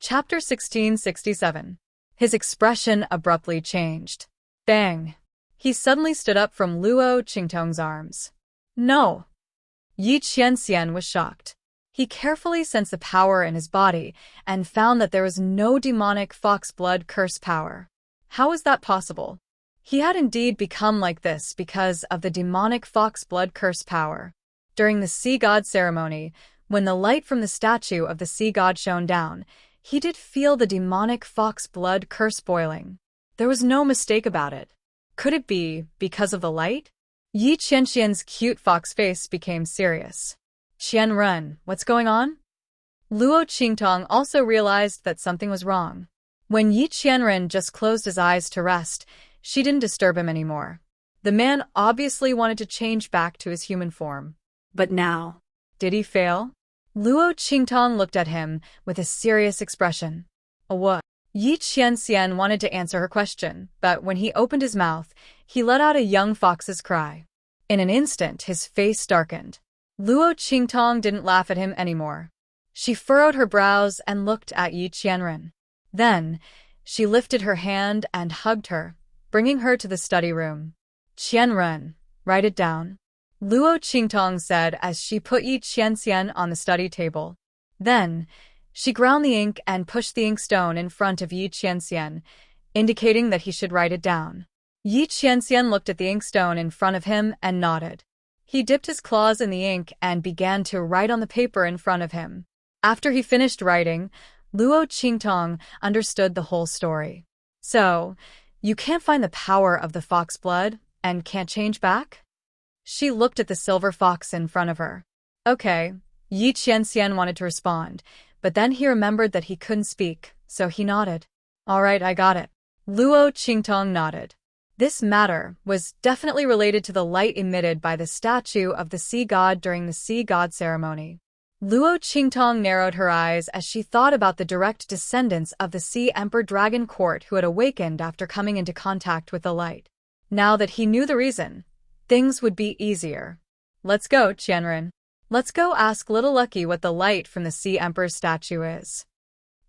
Chapter 1667. His expression abruptly changed. Bang! He suddenly stood up from Luo Qingtong's arms. No! Yi Qianxian was shocked. He carefully sensed the power in his body and found that there was no demonic fox blood curse power. How was that possible? He had indeed become like this because of the demonic fox blood curse power. During the sea god ceremony, when the light from the statue of the sea god shone down, he did feel the demonic fox blood curse boiling. There was no mistake about it. Could it be because of the light? Yi Qianxian's cute fox face became serious. Qianren, what's going on? Luo Qingtong also realized that something was wrong. When Yi Qianren just closed his eyes to rest, she didn't disturb him anymore. The man obviously wanted to change back to his human form. But now, did he fail? Luo Qingtong looked at him with a serious expression. What? Yi Qianxian wanted to answer her question, but when he opened his mouth, he let out a young fox's cry. In an instant, his face darkened. Luo Qingtong didn't laugh at him anymore. She furrowed her brows and looked at Yi Qianren. Then, she lifted her hand and hugged her, bringing her to the study room. Qianren, write it down, Luo Qingtong said as she put Yi Qianxian on the study table. Then, she ground the ink and pushed the inkstone in front of Yi Qianxian, indicating that he should write it down. Yi Qianxian looked at the inkstone in front of him and nodded. He dipped his claws in the ink and began to write on the paper in front of him. After he finished writing, Luo Qingtong understood the whole story. So, you can't find the power of the fox blood and can't change back? She looked at the silver fox in front of her. Okay, Yi Qianxian wanted to respond, but then he remembered that he couldn't speak, so he nodded. All right, I got it. Luo Qingtong nodded. This matter was definitely related to the light emitted by the statue of the sea god during the sea god ceremony. Luo Qingtong narrowed her eyes as she thought about the direct descendants of the Sea Emperor Dragon Court who had awakened after coming into contact with the light. Now that he knew the reason, things would be easier. Let's go, Qianren. Let's go ask Little Lucky what the light from the Sea Emperor's statue is.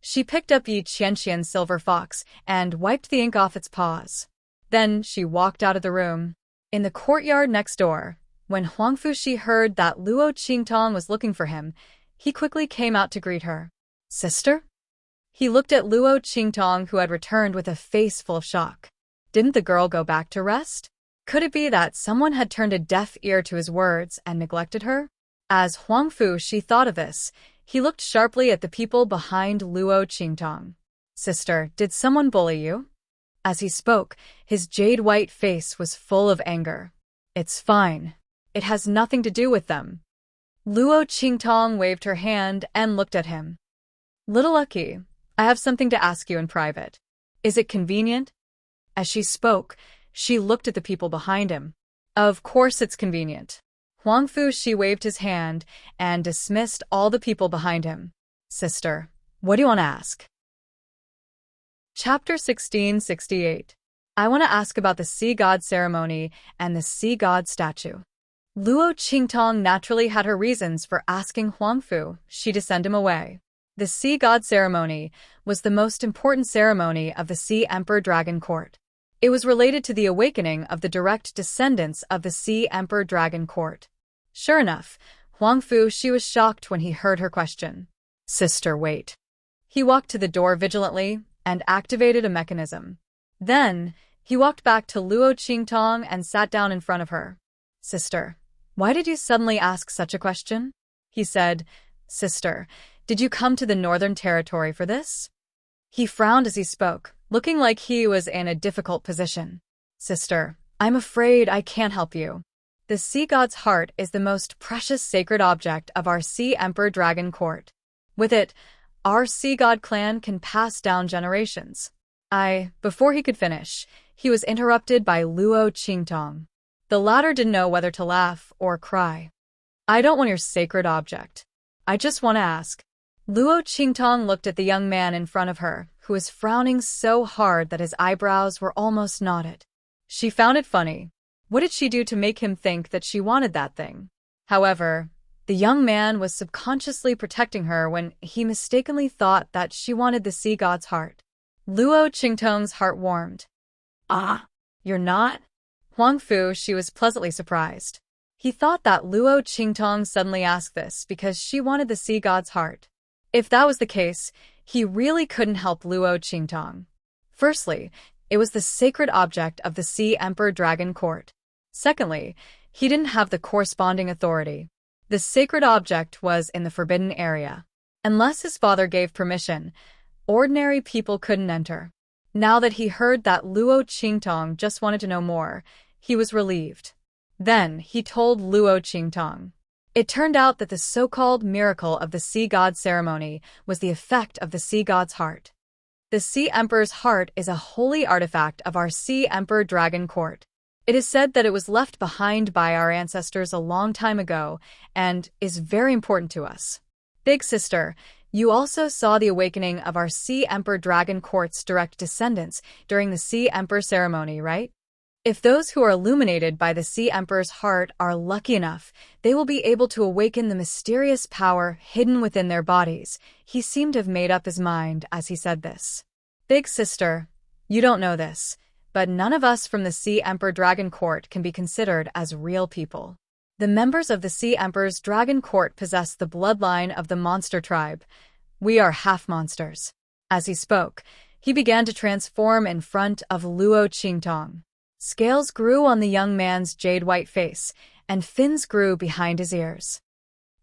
She picked up Yi Qianxian's silver fox and wiped the ink off its paws. Then she walked out of the room. In the courtyard next door, when Huang Fushi heard that Luo Qingtong was looking for him, he quickly came out to greet her. Sister? He looked at Luo Qingtong, who had returned with a face full of shock. Didn't the girl go back to rest? Could it be that someone had turned a deaf ear to his words and neglected her? As Huang Fushi thought of this, he looked sharply at the people behind Luo Qingtong. Sister, did someone bully you? As he spoke, his jade-white face was full of anger. It's fine. It has nothing to do with them. Luo Qingtong waved her hand and looked at him. Little Lucky, I have something to ask you in private. Is it convenient? As she spoke, she looked at the people behind him. Of course it's convenient. Huang Fushi waved his hand and dismissed all the people behind him. Sister, what do you want to ask? Chapter 1668. I want to ask about the sea god ceremony and the sea god statue. Luo Qingtong naturally had her reasons for asking Huang Fushi to send him away. The sea god ceremony was the most important ceremony of the Sea Emperor Dragon Court. It was related to the awakening of the direct descendants of the Sea Emperor Dragon Court. Sure enough, Huang Fushi was shocked when he heard her question. Sister, wait. He walked to the door vigilantly and activated a mechanism. Then, he walked back to Luo Qingtong and sat down in front of her. Sister, why did you suddenly ask such a question? He said. Sister, did you come to the Northern Territory for this? He frowned as he spoke, looking like he was in a difficult position. Sister, I'm afraid I can't help you. The sea god's heart is the most precious sacred object of our Sea Emperor Dragon Court. With it, our sea god clan can pass down generations. Before he could finish, he was interrupted by Luo Qingtong. The latter didn't know whether to laugh or cry. I don't want your sacred object. I just want to ask. Luo Qingtong looked at the young man in front of her, who was frowning so hard that his eyebrows were almost knotted. She found it funny. What did she do to make him think that she wanted that thing? However, The young man was subconsciously protecting her when he mistakenly thought that she wanted the sea god's heart. Luo Qingtong's heart warmed. Ah, you're not? Huang Fu, she was pleasantly surprised. He thought that Luo Qingtong suddenly asked this because she wanted the sea god's heart. If that was the case, he really couldn't help Luo Qingtong. Firstly, it was the sacred object of the Sea Emperor Dragon Court. Secondly, he didn't have the corresponding authority. The sacred object was in the forbidden area. Unless his father gave permission, ordinary people couldn't enter. Now that he heard that Luo Qingtong just wanted to know more, he was relieved. Then he told Luo Qingtong. It turned out that the so-called miracle of the sea god ceremony was the effect of the sea god's heart. The Sea Emperor's heart is a holy artifact of our Sea Emperor Dragon Court. It is said that it was left behind by our ancestors a long time ago and is very important to us. Big sister, you also saw the awakening of our Sea Emperor Dragon Court's direct descendants during the Sea Emperor ceremony, right? If those who are illuminated by the Sea Emperor's heart are lucky enough, they will be able to awaken the mysterious power hidden within their bodies. He seemed to have made up his mind as he said this. Big sister, you don't know this, but none of us from the Sea Emperor Dragon Court can be considered as real people. The members of the Sea Emperor's Dragon Court possess the bloodline of the monster tribe. We are half monsters. As he spoke, he began to transform in front of Luo Qingtong. Scales grew on the young man's jade-white face, and fins grew behind his ears.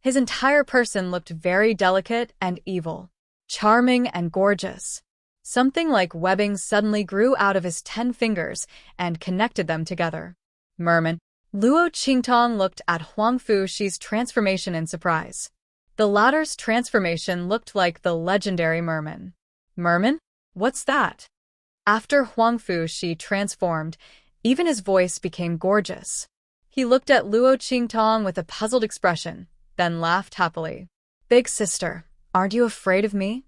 His entire person looked very delicate and evil, charming and gorgeous. Something like webbing suddenly grew out of his 10 fingers and connected them together. Merman. Luo Qingtong looked at Huang Fuxi's transformation in surprise. The latter's transformation looked like the legendary merman. Merman? What's that? After Huang Fuxi transformed, even his voice became gorgeous. He looked at Luo Qingtong with a puzzled expression, then laughed happily. Big sister, aren't you afraid of me?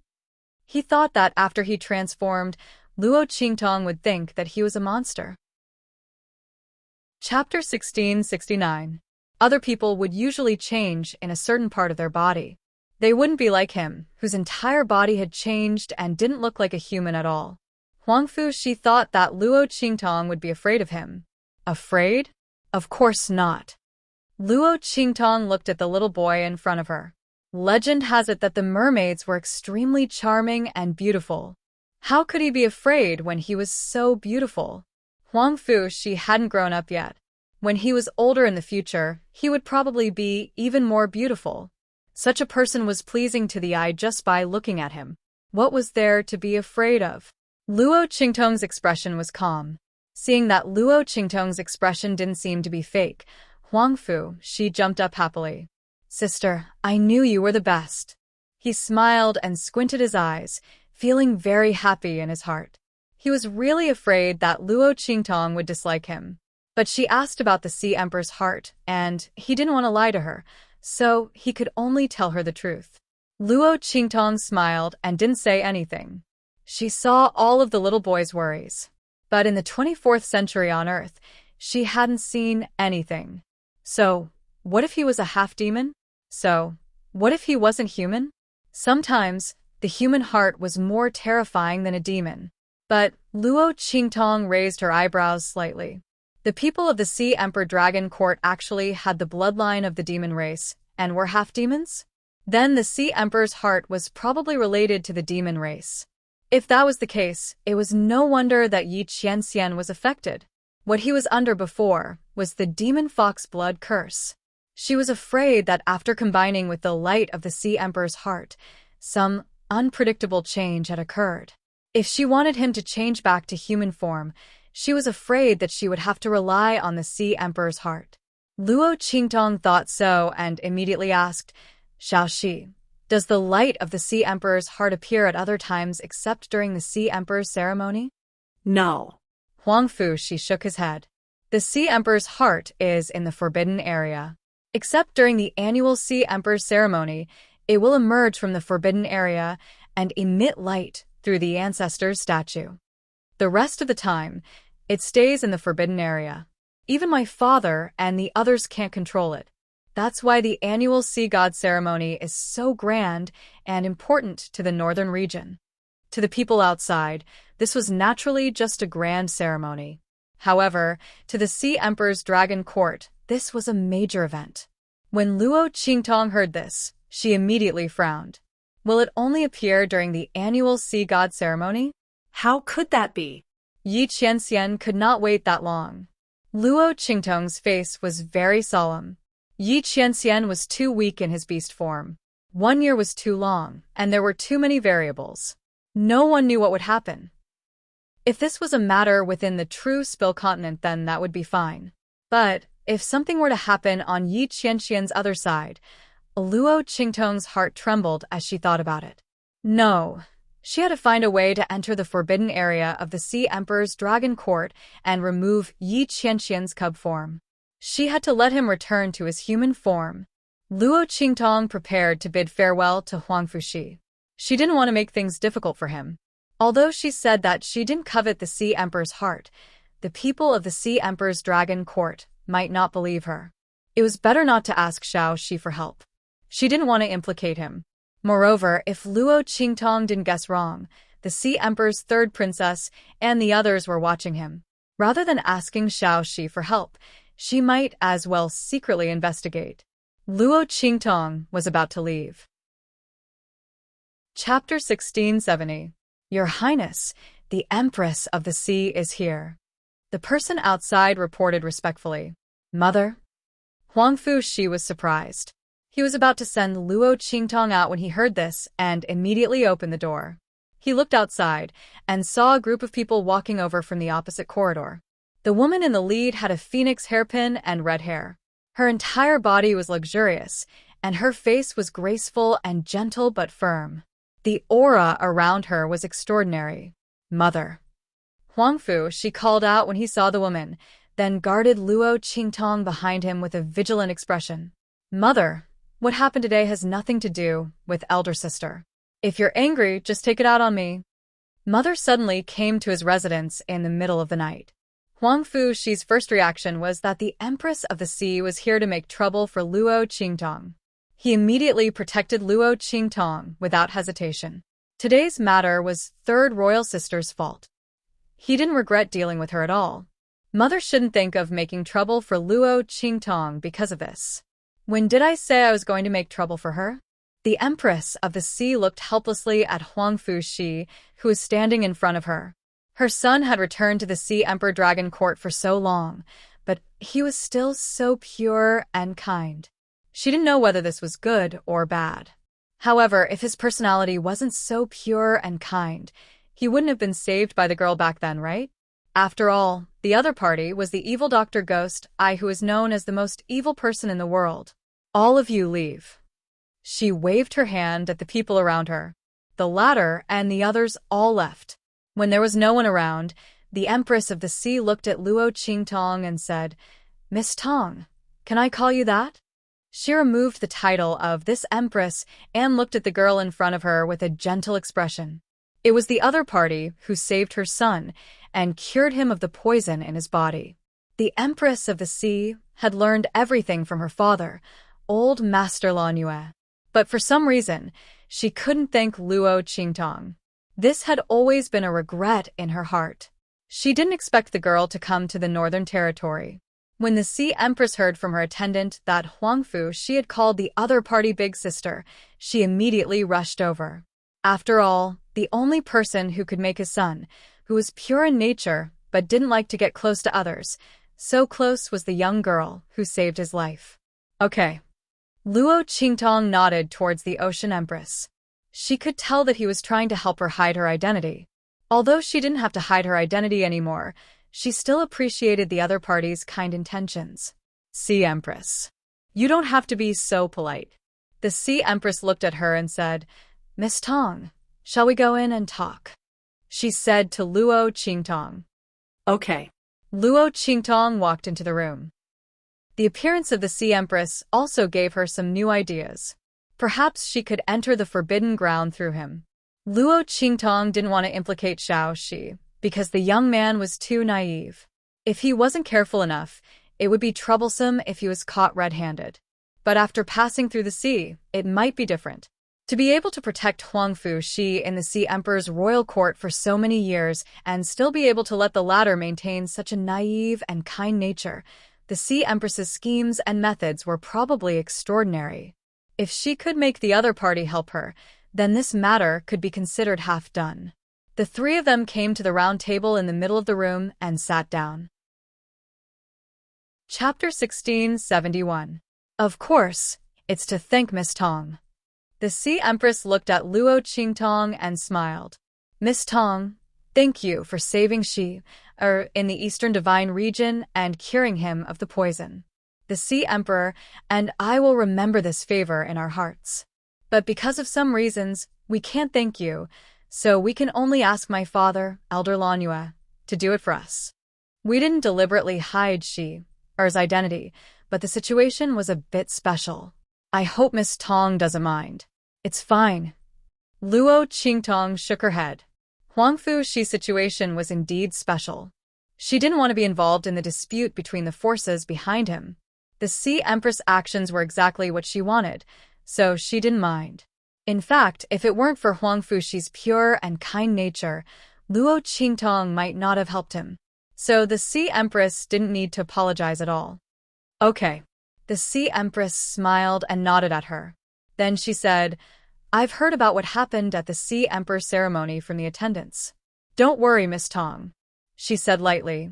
He thought that after he transformed, Luo Qingtong would think that he was a monster. Chapter 1669. Other people would usually change in a certain part of their body. They wouldn't be like him, whose entire body had changed and didn't look like a human at all. Huang Fuxi thought that Luo Qingtong would be afraid of him. Afraid? Of course not. Luo Qingtong looked at the little boy in front of her. Legend has it that the mermaids were extremely charming and beautiful. How could he be afraid when he was so beautiful? Huang Fuxi hadn't grown up yet. When he was older in the future, he would probably be even more beautiful. Such a person was pleasing to the eye just by looking at him. What was there to be afraid of? Luo Qingtong's expression was calm. Seeing that Luo Qingtong's expression didn't seem to be fake, Huang Fuxi jumped up happily. Sister, I knew you were the best. He smiled and squinted his eyes, feeling very happy in his heart. He was really afraid that Luo Qingtong would dislike him. But she asked about the Sea Emperor's heart, and he didn't want to lie to her, so he could only tell her the truth. Luo Qingtong smiled and didn't say anything. She saw all of the little boy's worries. But in the 24th century on Earth, she hadn't seen anything. So, what if he was a half-demon? So, what if he wasn't human? Sometimes, the human heart was more terrifying than a demon. But Luo Qingtong raised her eyebrows slightly. The people of the Sea Emperor Dragon Court actually had the bloodline of the demon race, and were half-demons? Then the Sea Emperor's heart was probably related to the demon race. If that was the case, it was no wonder that Yi Qianxian was affected. What he was under before was the demon fox blood curse. She was afraid that after combining with the light of the Sea Emperor's heart, some unpredictable change had occurred. If she wanted him to change back to human form, she was afraid that she would have to rely on the Sea Emperor's heart. Luo Qingtong thought so and immediately asked, Xiaoxi, does the light of the Sea Emperor's heart appear at other times except during the Sea Emperor's ceremony? No. Huang Fuxi shook his head. The Sea Emperor's heart is in the forbidden area. Except during the annual Sea Emperor's ceremony, it will emerge from the forbidden area and emit light through the ancestor's statue. The rest of the time, it stays in the forbidden area. Even my father and the others can't control it. That's why the annual sea god ceremony is so grand and important to the northern region. To the people outside, this was naturally just a grand ceremony. However, to the Sea Emperor's dragon court, this was a major event. When Luo Qingtong heard this, she immediately frowned. Will it only appear during the annual sea god ceremony? How could that be? Yi Qianxian could not wait that long. Luo Qingtong's face was very solemn. Yi Qianxian was too weak in his beast form. 1 year was too long, and there were too many variables. No one knew what would happen. If this was a matter within the true Spill continent, then that would be fine. But if something were to happen on Yi Qianxian's other side, Luo Qingtong's heart trembled as she thought about it. No, she had to find a way to enter the forbidden area of the Sea Emperor's dragon court and remove Yi Qianxian's cub form. She had to let him return to his human form. Luo Qingtong prepared to bid farewell to Huang Fuxi. She didn't want to make things difficult for him. Although she said that she didn't covet the Sea Emperor's heart, the people of the Sea Emperor's dragon court might not believe her. It was better not to ask Xiao Shi for help. She didn't want to implicate him. Moreover, if Luo Qingtong didn't guess wrong, the Sea Emperor's third princess and the others were watching him. Rather than asking Xiao Shi for help, she might as well secretly investigate. Luo Qingtong was about to leave. Chapter 1670. Your Highness, the Empress of the Sea is here. The person outside reported respectfully. Mother? Huang Fuxi was surprised. He was about to send Luo Qingtong out when he heard this and immediately opened the door. He looked outside and saw a group of people walking over from the opposite corridor. The woman in the lead had a phoenix hairpin and red hair. Her entire body was luxurious, and her face was graceful and gentle but firm. The aura around her was extraordinary. Mother. Huang Fuxi called out when he saw the woman, then guarded Luo Qingtong behind him with a vigilant expression. Mother, what happened today has nothing to do with elder sister. If you're angry, just take it out on me. Mother suddenly came to his residence in the middle of the night. Huang Fuxi's first reaction was that the Empress of the Sea was here to make trouble for Luo Qingtong. He immediately protected Luo Qingtong without hesitation. Today's matter was third royal sister's fault. He didn't regret dealing with her at all. Mother shouldn't think of making trouble for Luo Qingtong because of this. When did I say I was going to make trouble for her? The Empress of the Sea looked helplessly at Huang Fuxi, who was standing in front of her. Her son had returned to the Sea Emperor Dragon Court for so long, but he was still so pure and kind. She didn't know whether this was good or bad. However, if his personality wasn't so pure and kind, he wouldn't have been saved by the girl back then, right? After all, the other party was the evil Dr. Ghost, who is known as the most evil person in the world. All of you leave. She waved her hand at the people around her. The latter and the others all left. When there was no one around, the Empress of the Sea looked at Luo Qingtong and said, Miss Tong, can I call you that? She removed the title of this Empress and looked at the girl in front of her with a gentle expression. It was the other party who saved her son and cured him of the poison in his body. The Empress of the Sea had learned everything from her father, old Master Lan Yue. But for some reason, she couldn't thank Luo Qingtong. This had always been a regret in her heart. She didn't expect the girl to come to the Northern Territory. When the Sea Empress heard from her attendant that Huang Fuxi had called the other party big sister, she immediately rushed over. After all, the only person who could make his son, who was pure in nature but didn't like to get close to others, so close was the young girl who saved his life. Okay. Luo Qingtong nodded towards the Ocean Empress. She could tell that he was trying to help her hide her identity. Although she didn't have to hide her identity anymore, she still appreciated the other party's kind intentions. Sea Empress. You don't have to be so polite. The Sea Empress looked at her and said, Miss Tong, shall we go in and talk? She said to Luo Qingtong. Okay. Luo Qingtong walked into the room. The appearance of the Sea Empress also gave her some new ideas. Perhaps she could enter the forbidden ground through him. Luo Qingtong didn't want to implicate Xiao Shi, because the young man was too naive. If he wasn't careful enough, it would be troublesome if he was caught red-handed. But after passing through the sea, it might be different. To be able to protect Huangfu Shi in the Sea Emperor's royal court for so many years and still be able to let the latter maintain such a naive and kind nature, the Sea Empress's schemes and methods were probably extraordinary. If she could make the other party help her, then this matter could be considered half done. The three of them came to the round table in the middle of the room and sat down. Chapter 1671. Of course, it's to thank Miss Tong. The Sea Empress looked at Luo Qingtong and smiled. Miss Tong, thank you for saving Shi, in the Eastern Divine region and curing him of the poison. The Sea Emperor and I will remember this favor in our hearts. But because of some reasons, we can't thank you, so we can only ask my father, Elder Lanua, to do it for us. We didn't deliberately hide Shi's identity, but the situation was a bit special. I hope Miss Tong doesn't mind. It's fine. Luo Qingtong shook her head. Huangfu Shi's situation was indeed special. She didn't want to be involved in the dispute between the forces behind him. The Sea Empress' actions were exactly what she wanted, so she didn't mind. In fact, if it weren't for Huangfu Shi's pure and kind nature, Luo Qingtong might not have helped him. So the Sea Empress didn't need to apologize at all. Okay. The Sea Empress smiled and nodded at her. Then she said, I've heard about what happened at the Sea Emperor ceremony from the attendants. Don't worry, Miss Tong, she said lightly.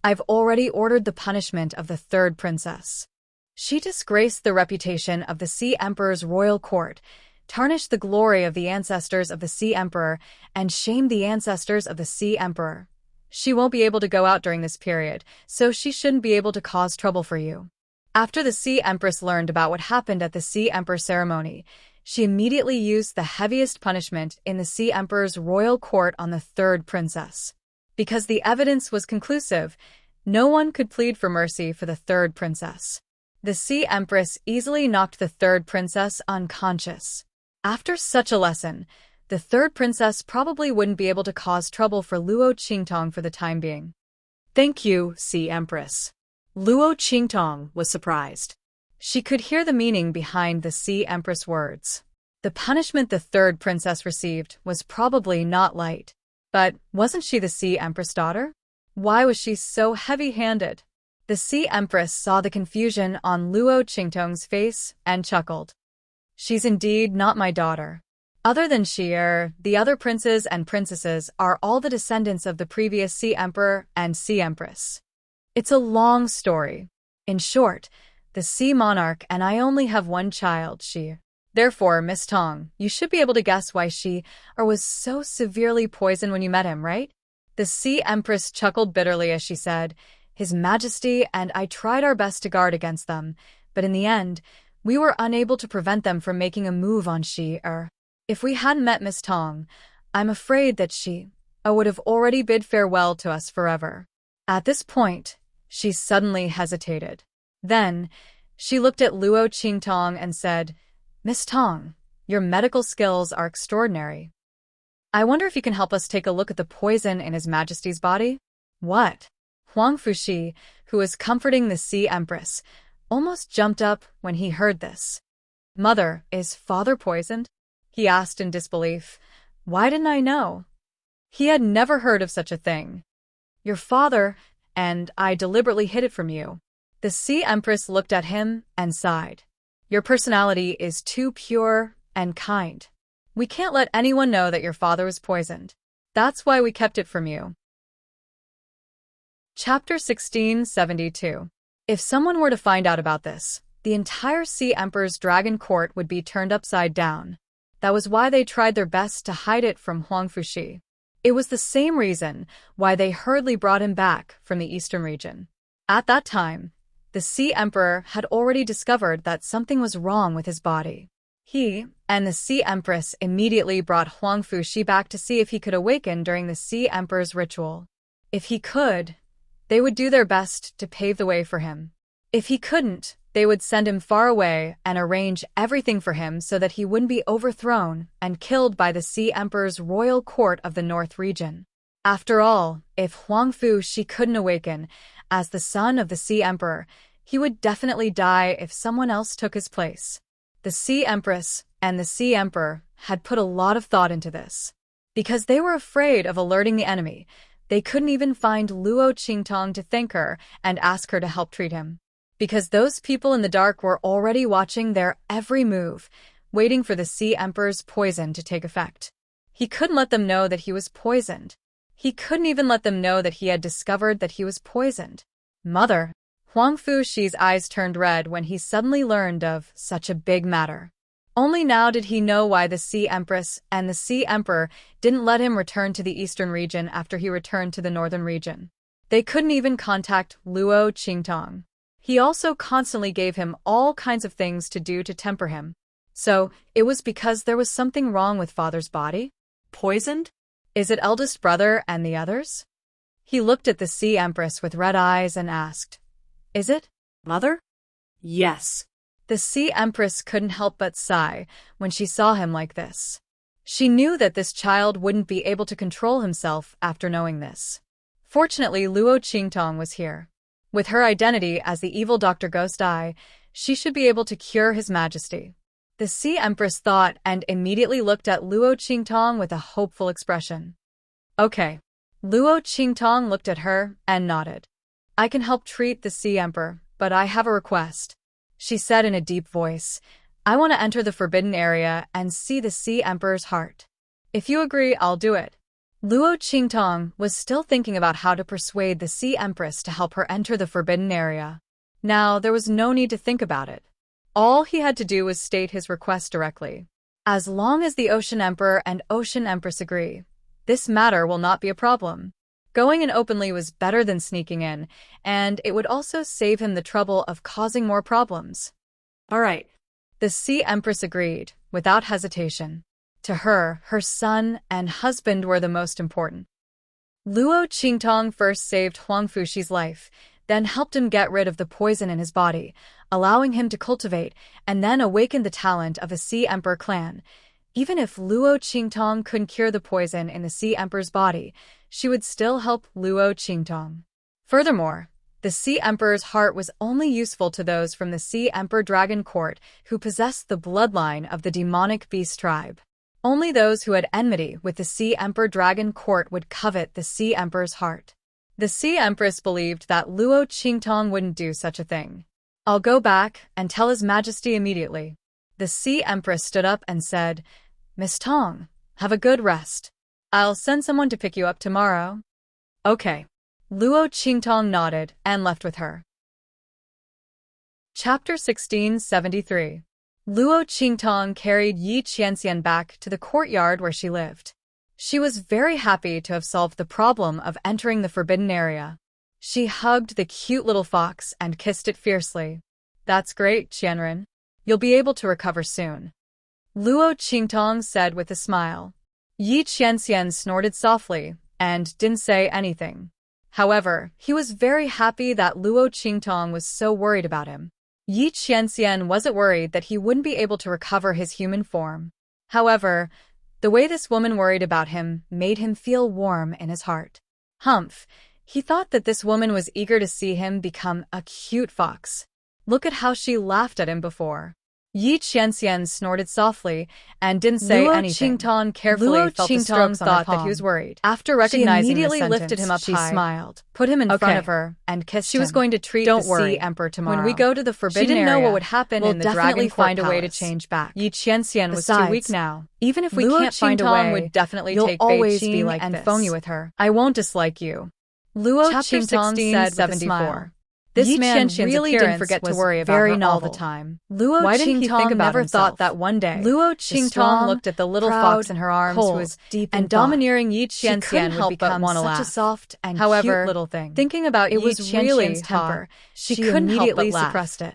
I've already ordered the punishment of the third princess. She disgraced the reputation of the Sea Emperor's royal court, tarnished the glory of the ancestors of the Sea Emperor, and shamed the ancestors of the Sea Emperor. She won't be able to go out during this period, so she shouldn't be able to cause trouble for you. After the Sea Empress learned about what happened at the Sea Emperor ceremony, she immediately used the heaviest punishment in the Sea Emperor's royal court on the third princess. Because the evidence was conclusive, no one could plead for mercy for the third princess. The Sea Empress easily knocked the third princess unconscious. After such a lesson, the third princess probably wouldn't be able to cause trouble for Luo Qingtong for the time being. Thank you, Sea Empress. Luo Qingtong was surprised. She could hear the meaning behind the Sea Empress' words. The punishment the third princess received was probably not light. But wasn't she the Sea Empress' daughter? Why was she so heavy-handed? The Sea Empress saw the confusion on Luo Qingtong's face and chuckled. She's indeed not my daughter. Other than she, the other princes and princesses are all the descendants of the previous Sea Emperor and Sea Empress. It's a long story. In short, the Sea Monarch and I only have one child, Shi. Therefore, Miss Tong, you should be able to guess why Shi was so severely poisoned when you met him, right? The Sea Empress chuckled bitterly as she said, His Majesty and I tried our best to guard against them, but in the end, we were unable to prevent them from making a move on Shi. If we hadn't met Miss Tong, I'm afraid that Shi would have already bid farewell to us forever. At this point, she suddenly hesitated. Then, she looked at Luo Qingtong and said, Miss Tong, your medical skills are extraordinary. I wonder if you can help us take a look at the poison in His Majesty's body? What? Huangfu Shi, who was comforting the Sea Empress, almost jumped up when he heard this. Mother, is father poisoned? He asked in disbelief. Why didn't I know? He had never heard of such a thing. Your father and I deliberately hid it from you. The Sea Empress looked at him and sighed. Your personality is too pure and kind. We can't let anyone know that your father was poisoned. That's why we kept it from you. Chapter 1672. If someone were to find out about this, the entire Sea Emperor's dragon court would be turned upside down. That was why they tried their best to hide it from Huangfu Shi. It was the same reason why they hurriedly brought him back from the eastern region. At that time, the Sea Emperor had already discovered that something was wrong with his body. He and the Sea Empress immediately brought Huangfu Shi back to see if he could awaken during the Sea Emperor's ritual. If he could, they would do their best to pave the way for him. If he couldn't, they would send him far away and arrange everything for him so that he wouldn't be overthrown and killed by the Sea Emperor's royal court of the North region. After all, if Huangfu Shi couldn't awaken, as the son of the Sea Emperor, He would definitely die if someone else took his place. The Sea Empress and the Sea Emperor had put a lot of thought into this. Because they were afraid of alerting the enemy, they couldn't even find Luo Qingtong to thank her and ask her to help treat him. Because those people in the dark were already watching their every move, waiting for the Sea Emperor's poison to take effect. He couldn't let them know that he was poisoned. He couldn't even let them know that he had discovered that he was poisoned. Mother! Huang Fuxi's eyes turned red when he suddenly learned of such a big matter. Only now did he know why the Sea Empress and the Sea Emperor didn't let him return to the eastern region after he returned to the northern region. They couldn't even contact Luo Qingtong. He also constantly gave him all kinds of things to do to temper him. So, it was because there was something wrong with father's body? Poisoned? Is it eldest brother and the others? He looked at the Sea Empress with red eyes and asked, Is it? Mother? Yes. The Sea Empress couldn't help but sigh when she saw him like this. She knew that this child wouldn't be able to control himself after knowing this. Fortunately, Luo Qingtong was here. With her identity as the evil Dr. Ghost Eye, she should be able to cure His Majesty. The Sea Empress thought and immediately looked at Luo Qingtong with a hopeful expression. Okay. Luo Qingtong looked at her and nodded. I can help treat the Sea Emperor, but I have a request. She said in a deep voice, I want to enter the forbidden area and see the Sea Emperor's heart. If you agree, I'll do it. Luo Qingtong was still thinking about how to persuade the Sea Empress to help her enter the forbidden area. Now, there was no need to think about it. All he had to do was state his request directly. As long as the Ocean Emperor and Ocean Empress agree, this matter will not be a problem. Going in openly was better than sneaking in, and it would also save him the trouble of causing more problems. All right. The Sea Empress agreed, without hesitation. To her, her son and husband were the most important. Luo Qingtong first saved Huang Fuxi's life, then helped him get rid of the poison in his body, allowing him to cultivate and then awaken the talent of a Sea Emperor clan. Even if Luo Qingtong couldn't cure the poison in the Sea Emperor's body, she would still help Luo Qingtong. Furthermore, the Sea Emperor's heart was only useful to those from the Sea Emperor Dragon Court who possessed the bloodline of the demonic beast tribe. Only those who had enmity with the Sea Emperor Dragon Court would covet the Sea Emperor's heart. The Sea Empress believed that Luo Qingtong wouldn't do such a thing. I'll go back and tell His Majesty immediately. The Sea Empress stood up and said, Miss Tong, have a good rest. I'll send someone to pick you up tomorrow. Okay. Luo Qingtong nodded and left with her. Chapter 1673. Luo Qingtong carried Yi Qianxian back to the courtyard where she lived. She was very happy to have solved the problem of entering the forbidden area. She hugged the cute little fox and kissed it fiercely. That's great, Qianren. You'll be able to recover soon. Luo Qingtong said with a smile. Yi Qianxian snorted softly and didn't say anything. However, he was very happy that Luo Qingtong was so worried about him. Yi Qianxian wasn't worried that he wouldn't be able to recover his human form. However, the way this woman worried about him made him feel warm in his heart. Humph, he thought that this woman was eager to see him become a cute fox. Look at how she laughed at him before. Yi Qianxian snorted softly and didn't say anything. Luo Qingtong carefully felt the strokes on her palm. That he was worried. After recognizing the sentence, lifted him up high. She smiled, put him in front of her, and kissed him. She was going to treat the Sea Emperor tomorrow. When we go to the forbidden area, she didn't know what would happen in the Dragon Court find a way to change back. Yi Qianxian was too weak now. Even if we can't find a way, would definitely take always be like and phone you with her. I won't dislike you. Luo Qingtong said with a smile. This man really didn't forget to worry about her all the time. Why didn't he think about never thought that one day Luo Qingtong looked at the little fox in her arms who was deep and domineering Yi Qianxian would become such a soft and cute little thing. Thinking about it was really temper. She couldn't help but laugh. Suppressed it.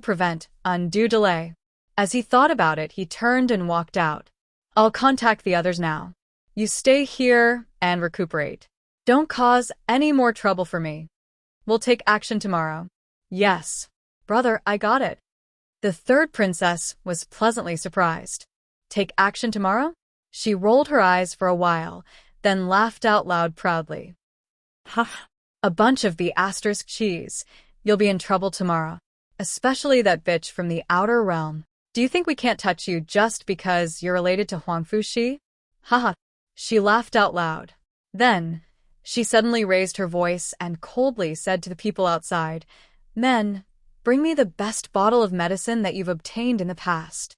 prevent undue delay. As he thought about it, he turned and walked out. I'll contact the others now. You stay here and recuperate. Don't cause any more trouble for me. We'll take action tomorrow. Yes. Brother, I got it. The third princess was pleasantly surprised. Take action tomorrow? She rolled her eyes for a while, then laughed out loud proudly. Ha! A bunch of ** cheese. You'll be in trouble tomorrow. Especially that bitch from the outer realm. Do you think we can't touch you just because you're related to Huang Fushi? Haha. She laughed out loud. Then, she suddenly raised her voice and coldly said to the people outside, Men, bring me the best bottle of medicine that you've obtained in the past.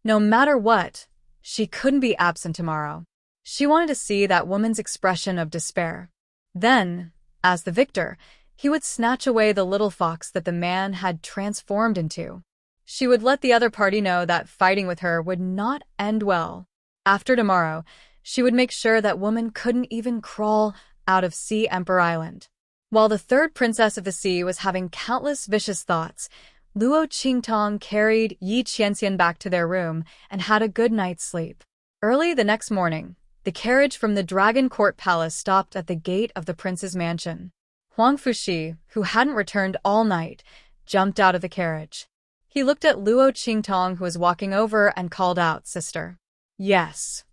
No matter what, she couldn't be absent tomorrow. She wanted to see that woman's expression of despair. Then, as the victor, he would snatch away the little fox that the man had transformed into. She would let the other party know that fighting with her would not end well. After tomorrow, she would make sure that woman couldn't even crawl out of Sea Emperor Island. While the third princess of the sea was having countless vicious thoughts, Luo Qingtong carried Yi Qianxian back to their room and had a good night's sleep. Early the next morning, the carriage from the Dragon Court Palace stopped at the gate of the prince's mansion. Huang Fushi, who hadn't returned all night, jumped out of the carriage. He looked at Luo Qingtong, who was walking over, and called out, Sister. Yes.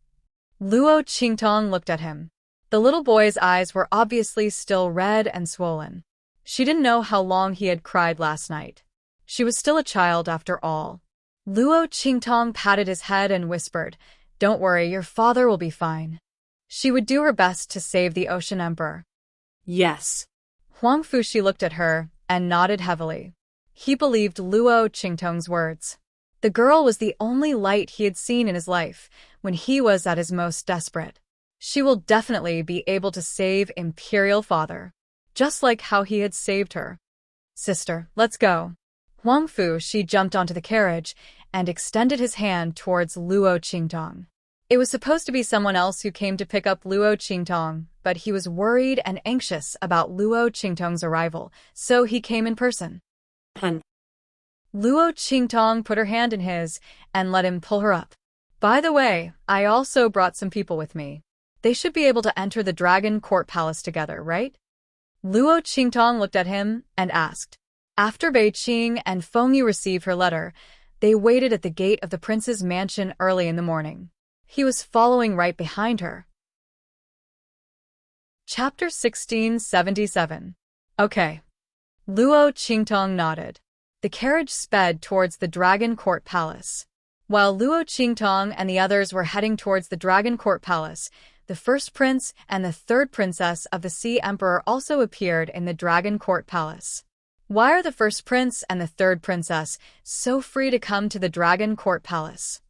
Luo Qingtong looked at him. The little boy's eyes were obviously still red and swollen. She didn't know how long he had cried last night. She was still a child after all. Luo Qingtong patted his head and whispered, Don't worry, your father will be fine. She would do her best to save the Ocean Emperor. Yes. Huang Fushi looked at her and nodded heavily. He believed Luo Qingtong's words. The girl was the only light he had seen in his life when he was at his most desperate. She will definitely be able to save Imperial Father, just like how he had saved her. Sister, let's go. Huang Fushi jumped onto the carriage and extended his hand towards Luo Qingtong. It was supposed to be someone else who came to pick up Luo Qingtong, but he was worried and anxious about Luo Qingtong's arrival, so he came in person. Luo Qingtong put her hand in his and let him pull her up. By the way, I also brought some people with me. They should be able to enter the Dragon Court Palace together, right? Luo Qingtong looked at him and asked. After Bei Qing and Feng Yu received her letter, they waited at the gate of the prince's mansion early in the morning. He was following right behind her. Chapter 1677. Okay. Luo Qingtong nodded. The carriage sped towards the Dragon Court Palace. While Luo Qingtong and the others were heading towards the Dragon Court Palace, the first prince and the third princess of the Sea Emperor also appeared in the Dragon Court Palace. Why are the first prince and the third princess so free to come to the Dragon Court Palace?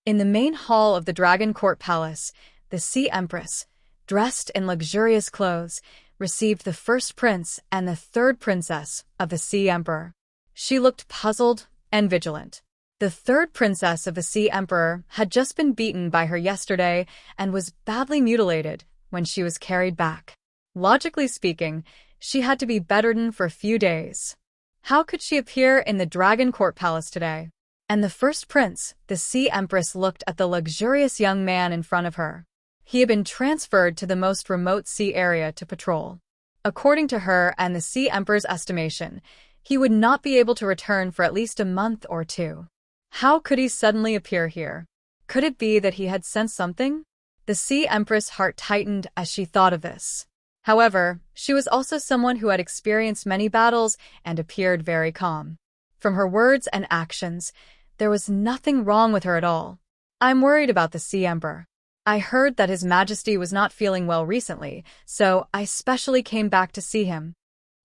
In the main hall of the Dragon Court Palace, the Sea Empress, dressed in luxurious clothes, received the first prince and the third princess of the Sea Emperor. She looked puzzled and vigilant. The third princess of the Sea Emperor had just been beaten by her yesterday and was badly mutilated when she was carried back. Logically speaking, she had to be bedridden for a few days. How could she appear in the Dragon Court Palace today? And the first prince, the Sea Empress, looked at the luxurious young man in front of her. He had been transferred to the most remote sea area to patrol. According to her and the Sea Emperor's estimation, he would not be able to return for at least a month or two. How could he suddenly appear here? Could it be that he had sensed something? The Sea Empress' heart tightened as she thought of this. However, she was also someone who had experienced many battles and appeared very calm. From her words and actions, there was nothing wrong with her at all. I'm worried about the Sea Emperor. I heard that His Majesty was not feeling well recently, so I specially came back to see him.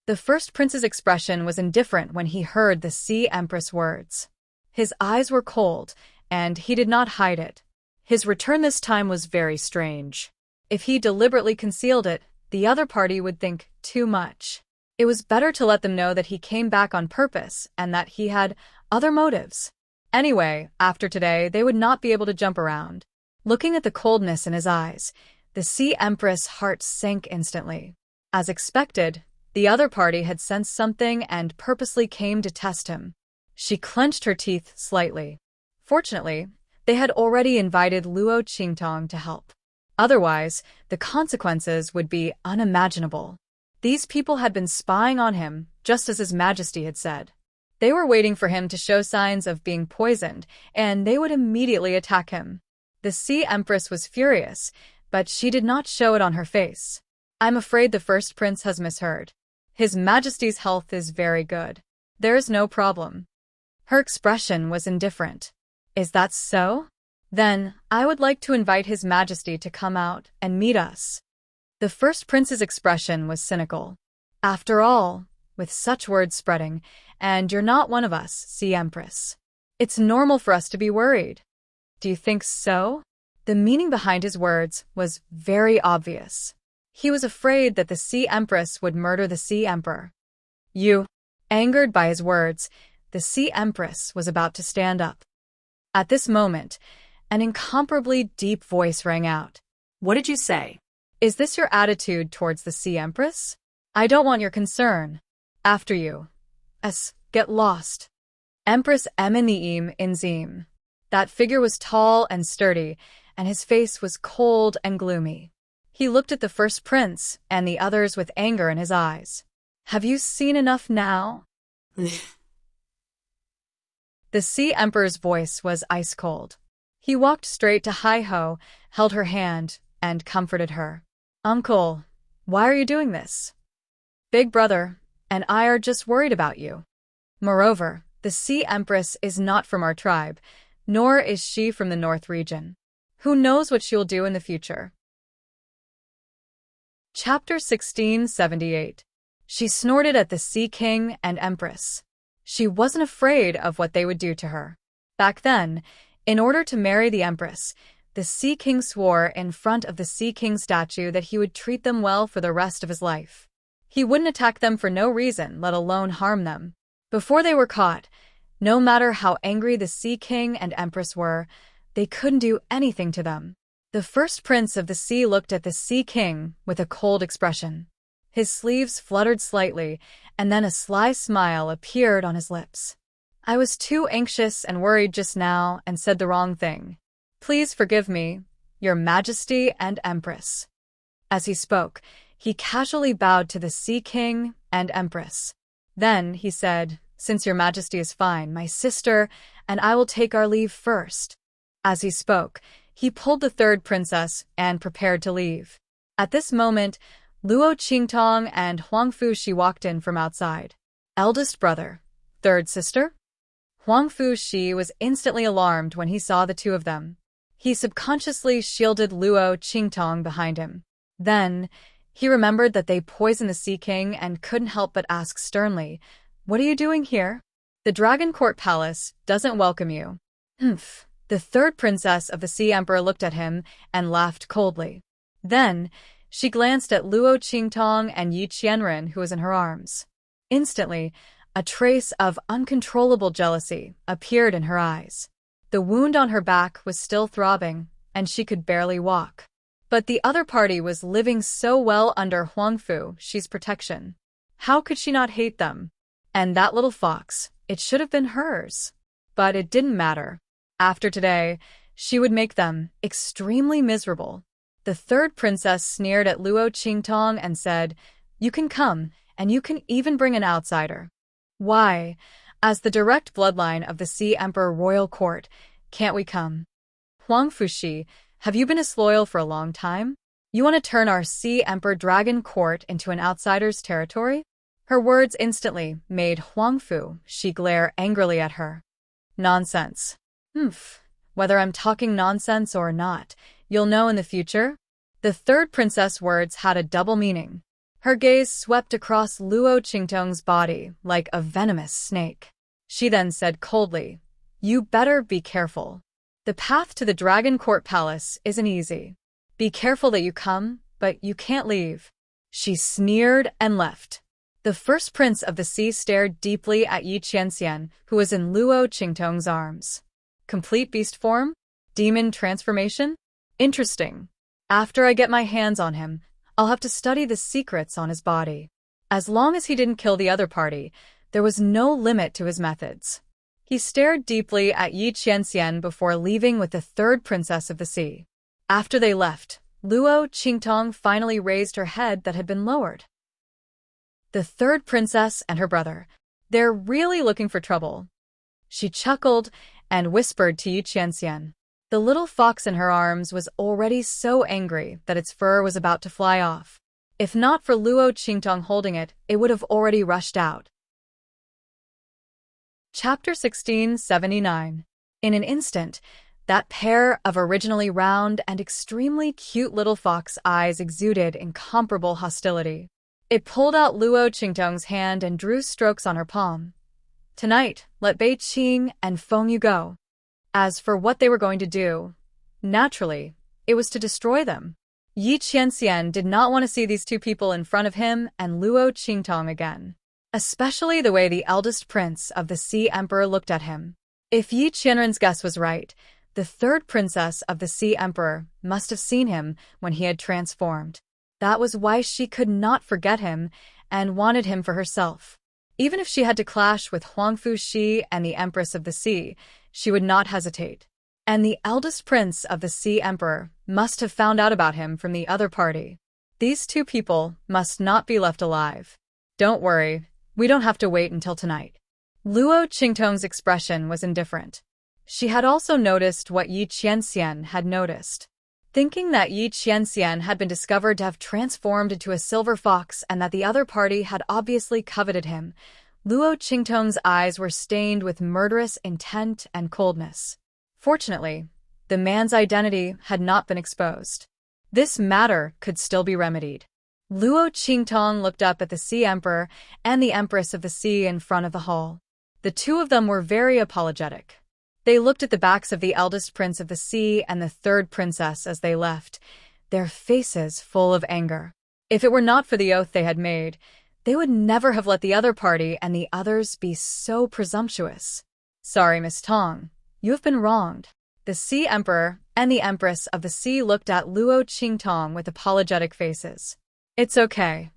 The first prince's expression was indifferent when he heard the Sea Empress' words. His eyes were cold, and he did not hide it. His return this time was very strange. If he deliberately concealed it, the other party would think too much. It was better to let them know that he came back on purpose and that he had other motives. Anyway, after today, they would not be able to jump around. Looking at the coldness in his eyes, the Sea Empress' heart sank instantly. As expected, the other party had sensed something and purposely came to test him. She clenched her teeth slightly. Fortunately, they had already invited Luo Qingtong to help. Otherwise, the consequences would be unimaginable. These people had been spying on him, just as His Majesty had said. They were waiting for him to show signs of being poisoned, and they would immediately attack him. The Sea Empress was furious, but she did not show it on her face. I'm afraid the first prince has misheard. His Majesty's health is very good. There is no problem. Her expression was indifferent. Is that so? Then, I would like to invite His Majesty to come out and meet us. The first prince's expression was cynical. After all, with such words spreading, and you're not one of us, Sea Empress. It's normal for us to be worried. Do you think so? The meaning behind his words was very obvious. He was afraid that the Sea Empress would murder the Sea Emperor. Angered by his words, the Sea Empress was about to stand up. At this moment, an incomparably deep voice rang out. What did you say? Is this your attitude towards the Sea Empress? I don't want your concern. After you. Get lost. Empress Eminem Inzim. That figure was tall and sturdy, and his face was cold and gloomy. He looked at the first prince and the others with anger in his eyes. Have you seen enough now? The Sea Emperor's voice was ice-cold. He walked straight to Hai-Ho, held her hand, and comforted her. Uncle, why are you doing this? Big brother and I are just worried about you. Moreover, the Sea Empress is not from our tribe, nor is she from the North region. Who knows what she'll do in the future? Chapter 1678. She snorted at the Sea King and Empress. She wasn't afraid of what they would do to her. Back then, in order to marry the Empress, the Sea King swore in front of the Sea King statue that he would treat them well for the rest of his life. He wouldn't attack them for no reason, let alone harm them. Before they were caught, no matter how angry the Sea King and Empress were, they couldn't do anything to them. The first prince of the sea looked at the Sea King with a cold expression. His sleeves fluttered slightly, and then a sly smile appeared on his lips. I was too anxious and worried just now and said the wrong thing. Please forgive me, Your Majesty and Empress. As he spoke, he casually bowed to the Sea King and Empress. Then he said, Since Your Majesty is fine, my sister and I will take our leave first. As he spoke, he pulled the third princess and prepared to leave. At this moment, Luo Qingtong and Huang Fushi walked in from outside. Eldest brother, third sister? Huang Fushi was instantly alarmed when he saw the two of them. He subconsciously shielded Luo Qingtong behind him. Then, he remembered that they poisoned the Sea King and couldn't help but ask sternly, What are you doing here? The Dragon Court Palace doesn't welcome you. Humph. The third princess of the Sea Emperor looked at him and laughed coldly. Then, she glanced at Luo Qingtong and Yi Qianren, who was in her arms. Instantly, a trace of uncontrollable jealousy appeared in her eyes. The wound on her back was still throbbing, and she could barely walk. But the other party was living so well under Huang Fushi's protection. How could she not hate them? And that little fox, it should have been hers. But it didn't matter. After today, she would make them extremely miserable. The third princess sneered at Luo Qingtong and said, You can come, and you can even bring an outsider. Why, as the direct bloodline of the Sea Emperor royal court, can't we come? Huang Fushi, have you been disloyal for a long time? You want to turn our Sea Emperor Dragon Court into an outsider's territory? Her words instantly made Huang Fushi glare angrily at her. Nonsense. Whether I'm talking nonsense or not, you'll know in the future. The third princess' words had a double meaning. Her gaze swept across Luo Qingtong's body like a venomous snake. She then said coldly, You better be careful. The path to the Dragon Court Palace isn't easy. Be careful that you come, but you can't leave. She sneered and left. The first prince of the sea stared deeply at Yi Qianxian, who was in Luo Qingtong's arms. Complete beast form? Demon transformation? Interesting. After I get my hands on him, I'll have to study the secrets on his body. As long as he didn't kill the other party, there was no limit to his methods. He stared deeply at Yi Qianxian before leaving with the third princess of the sea. After they left, Luo Qingtong finally raised her head that had been lowered. The third princess and her brother. They're really looking for trouble. She chuckled and whispered to Yi Qianxian. The little fox in her arms was already so angry that its fur was about to fly off. If not for Luo Qingtong holding it, it would have already rushed out. Chapter 1679. In an instant, that pair of originally round and extremely cute little fox eyes exuded incomparable hostility. It pulled out Luo Qingtong's hand and drew strokes on her palm. Tonight, let Bei Qing and Feng Yu go. As for what they were going to do, naturally, it was to destroy them. Yi Qianxian did not want to see these two people in front of him and Luo Qingtong again. Especially the way the eldest prince of the Sea Emperor looked at him. If Yi Qianren's guess was right, the third princess of the Sea Emperor must have seen him when he had transformed. That was why she could not forget him and wanted him for herself. Even if she had to clash with Huangfu Shi and the Empress of the Sea, she would not hesitate. And the eldest prince of the Sea Emperor must have found out about him from the other party. These two people must not be left alive. Don't worry, we don't have to wait until tonight. Luo Qingtong's expression was indifferent. She had also noticed what Yi Qianxian had noticed. Thinking that Yi Qianxian had been discovered to have transformed into a silver fox and that the other party had obviously coveted him, Luo Qingtong's eyes were stained with murderous intent and coldness. Fortunately, the man's identity had not been exposed. This matter could still be remedied. Luo Qingtong looked up at the Sea Emperor and the Empress of the Sea in front of the hall. The two of them were very apologetic. They looked at the backs of the eldest prince of the sea and the third princess as they left, their faces full of anger. If it were not for the oath they had made, they would never have let the other party and the others be so presumptuous. Sorry, Miss Tong. You have been wronged. The Sea Emperor and the Empress of the Sea looked at Luo Qingtong with apologetic faces. It's okay.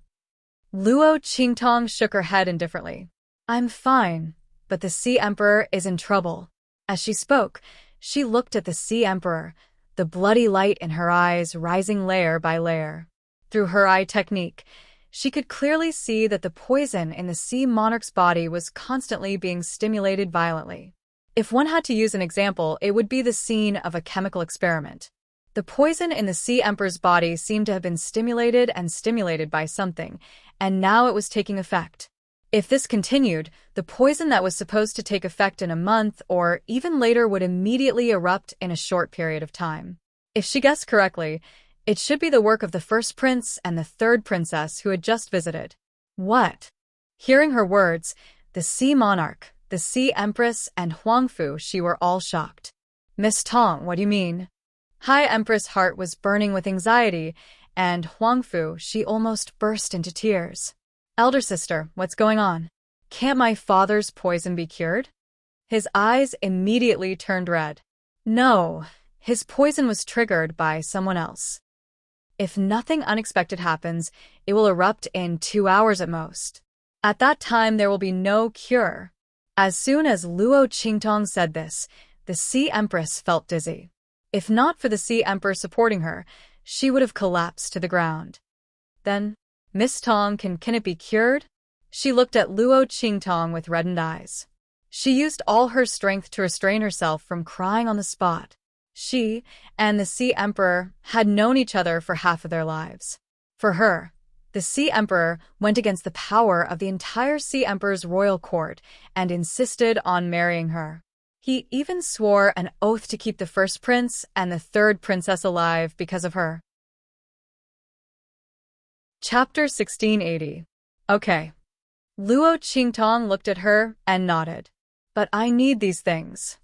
Luo Qingtong shook her head indifferently. I'm fine, but the Sea Emperor is in trouble. As she spoke, she looked at the Sea Emperor, the bloody light in her eyes rising layer by layer. Through her eye technique, she could clearly see that the poison in the Sea Monarch's body was constantly being stimulated violently. If one had to use an example, it would be the scene of a chemical experiment. The poison in the Sea Emperor's body seemed to have been stimulated by something, and now it was taking effect. If this continued, the poison that was supposed to take effect in a month or even later would immediately erupt in a short period of time. If she guessed correctly, it should be the work of the first prince and the third princess who had just visited. What? Hearing her words, the Sea Monarch, the Sea Empress, and Huangfu Shi were all shocked. Miss Tong, what do you mean? High Empress' heart was burning with anxiety, and Huangfu Shi almost burst into tears. Elder sister, what's going on? Can't my father's poison be cured? His eyes immediately turned red. No, his poison was triggered by someone else. If nothing unexpected happens, it will erupt in 2 hours at most. At that time, there will be no cure. As soon as Luo Qingtong said this, the Sea Empress felt dizzy. If not for the Sea Emperor supporting her, she would have collapsed to the ground. Then, Miss Tong, can it be cured? She looked at Luo Qingtong with reddened eyes. She used all her strength to restrain herself from crying on the spot. She and the Sea Emperor had known each other for half of their lives. For her, the Sea Emperor went against the power of the entire Sea Emperor's royal court and insisted on marrying her. He even swore an oath to keep the first prince and the third princess alive because of her. Chapter 1680. Okay. Luo Qingtong looked at her and nodded. But I need these things.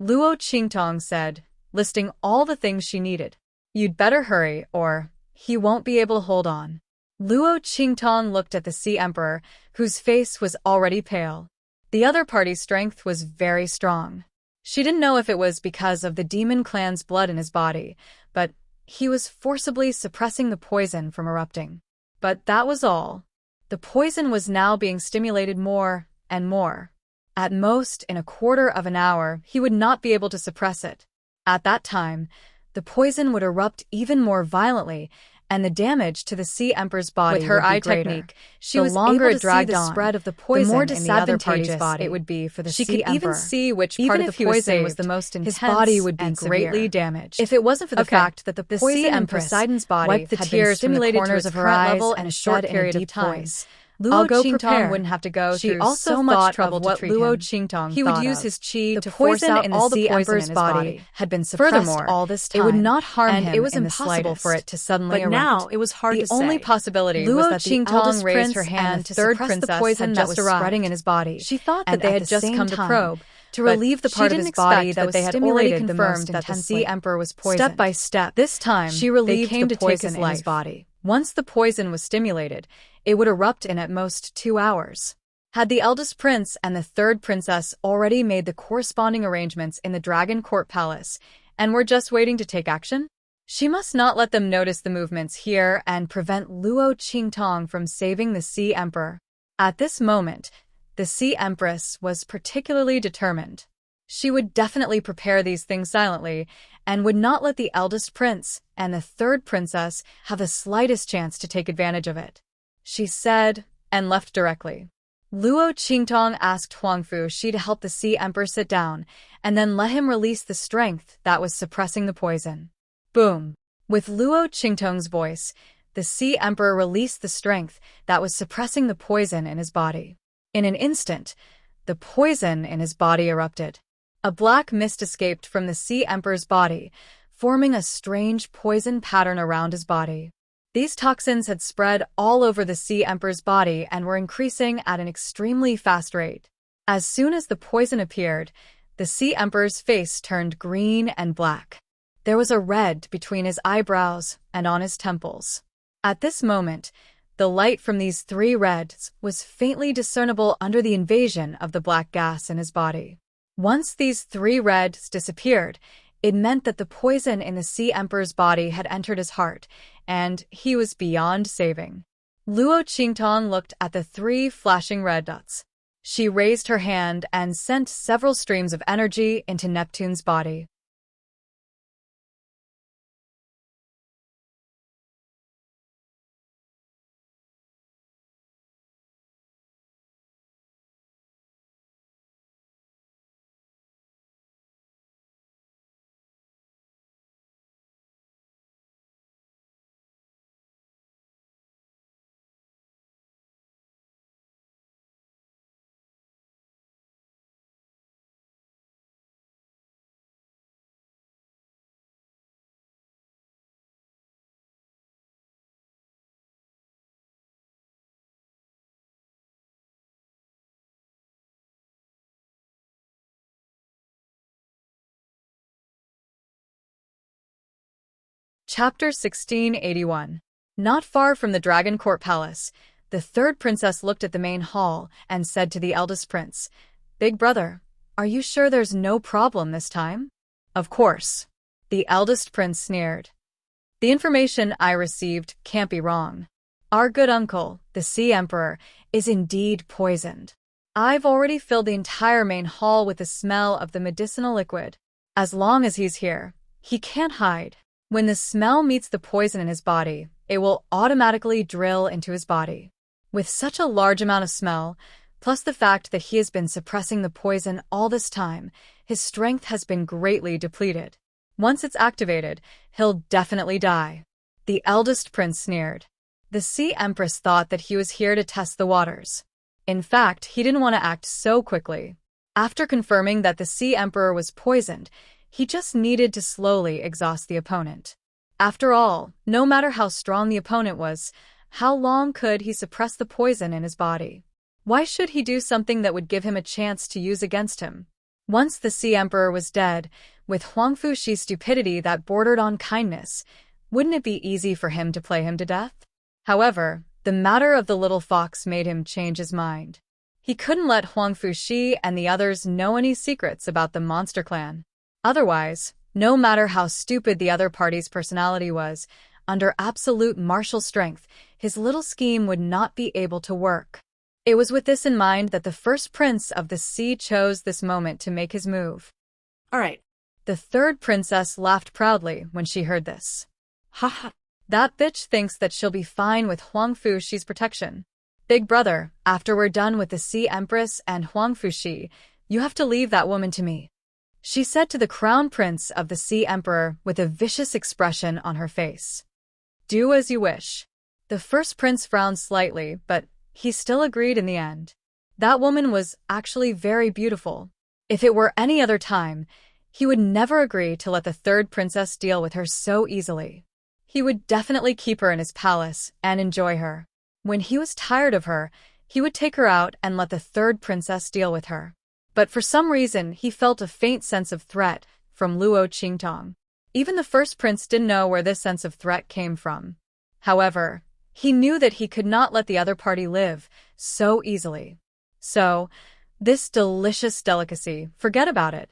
Luo Qingtong said, listing all the things she needed. You'd better hurry, or he won't be able to hold on. Luo Qingtong looked at the Sea Emperor, whose face was already pale. The other party's strength was very strong. She didn't know if it was because of the demon clan's blood in his body, but he was forcibly suppressing the poison from erupting. But that was all. The poison was now being stimulated more and more. At most, in a quarter of an hour, he would not be able to suppress it. At that time, the poison would erupt even more violently, and the damage to the Sea Emperor's body With her would be eye greater. technique, She the was longer able it to dragged see the on, spread of the the poison more in the other party's disadvantageous body. it would be for the She Sea could even Emperor. see which Even part of if the he was poison was saved, the most intense, his body would be and greatly severe. damaged. If it wasn't for the Okay, fact that the the poison Sea in Empress Poseidon's body wiped the had tears been from the stimulated corners to of its her current eyes level and in a said short in a period of deep time, voice, Luo go Qingtong prepare. wouldn't have to go She through also so much thought trouble of to what treat Luo him. Qingtong He would thought use of. his qi The to force poison out in the all the Sea poison Emperor's in his body body. had been suppressed Furthermore, all this it would time, not harm and him it was in the impossible for slightest. it to suddenly But erupt. now It was hard the to only say. possibility was Luo that the Qingtong eldest raised prince her and hand the to third suppress the princess poison had that just was arrived. spreading in his body. She thought And that they at had the just same come to time, probe, to but relieve the she part of didn't his body expect that that they was had already stimulated the confirmed most that the Sea intensely. Emperor was poisoned. Step by step, This time, she they relieved came the to take poison his in his life. body. Once the poison was stimulated, it would erupt in at most 2 hours. Had the eldest prince and the third princess already made the corresponding arrangements in the Dragon Court Palace and were just waiting to take action? She must not let them notice the movements here and prevent Luo Qingtong from saving the Sea Emperor. At this moment, the Sea Empress was particularly determined. She would definitely prepare these things silently and would not let the eldest prince and the third princess have the slightest chance to take advantage of it. She said and left directly. Luo Qingtong asked Huangfu Shi to help the Sea Emperor sit down and then let him release the strength that was suppressing the poison. Boom! With Luo Qingtong's voice, the Sea Emperor released the strength that was suppressing the poison in his body. In an instant, the poison in his body erupted. A black mist escaped from the Sea Emperor's body, forming a strange poison pattern around his body. These toxins had spread all over the Sea Emperor's body and were increasing at an extremely fast rate. As soon as the poison appeared, the Sea Emperor's face turned green and black. There was a red between his eyebrows and on his temples. At this moment, the light from these 3 reds was faintly discernible under the invasion of the black gas in his body. Once these 3 reds disappeared, it meant that the poison in the Sea Emperor's body had entered his heart, and he was beyond saving. Luo Qingtong looked at the 3 flashing red dots. She raised her hand and sent several streams of energy into Neptune's body. Chapter 1681. Not far from the Dragon Court Palace, the third princess looked at the main hall and said to the eldest prince, "Big brother, are you sure there's no problem this time?" "Of course." The eldest prince sneered. "The information I received can't be wrong. Our good uncle, the Sea Emperor, is indeed poisoned. I've already filled the entire main hall with the smell of the medicinal liquid. As long as he's here, he can't hide. When the smell meets the poison in his body, it will automatically drill into his body. With such a large amount of smell, plus the fact that he has been suppressing the poison all this time, his strength has been greatly depleted. Once it's activated, he'll definitely die." The eldest prince sneered. The Sea Empress thought that he was here to test the waters. In fact, he didn't want to act so quickly. After confirming that the Sea Emperor was poisoned, he just needed to slowly exhaust the opponent. After all, no matter how strong the opponent was, how long could he suppress the poison in his body? Why should he do something that would give him a chance to use against him? Once the Sea Emperor was dead, with Huangfu Shi's stupidity that bordered on kindness, wouldn't it be easy for him to play him to death? However, the matter of the little fox made him change his mind. He couldn't let Huangfu Shi and the others know any secrets about the monster clan. Otherwise, no matter how stupid the other party's personality was, under absolute martial strength, his little scheme would not be able to work. It was with this in mind that the first prince of the sea chose this moment to make his move. All right. The third princess laughed proudly when she heard this. Haha. That bitch thinks that she'll be fine with Huang Fuxi's protection. Big brother, after we're done with the Sea Empress and Huang Fuxi, you have to leave that woman to me, she said to the crown prince of the Sea Emperor with a vicious expression on her face. Do as you wish. The first prince frowned slightly, but he still agreed in the end. That woman was actually very beautiful. If it were any other time, he would never agree to let the third princess deal with her so easily. He would definitely keep her in his palace and enjoy her. When he was tired of her, he would take her out and let the third princess deal with her. But for some reason, he felt a faint sense of threat from Luo Qingtong. Even the first prince didn't know where this sense of threat came from. However, he knew that he could not let the other party live so easily. So, this delicious delicacy, forget about it.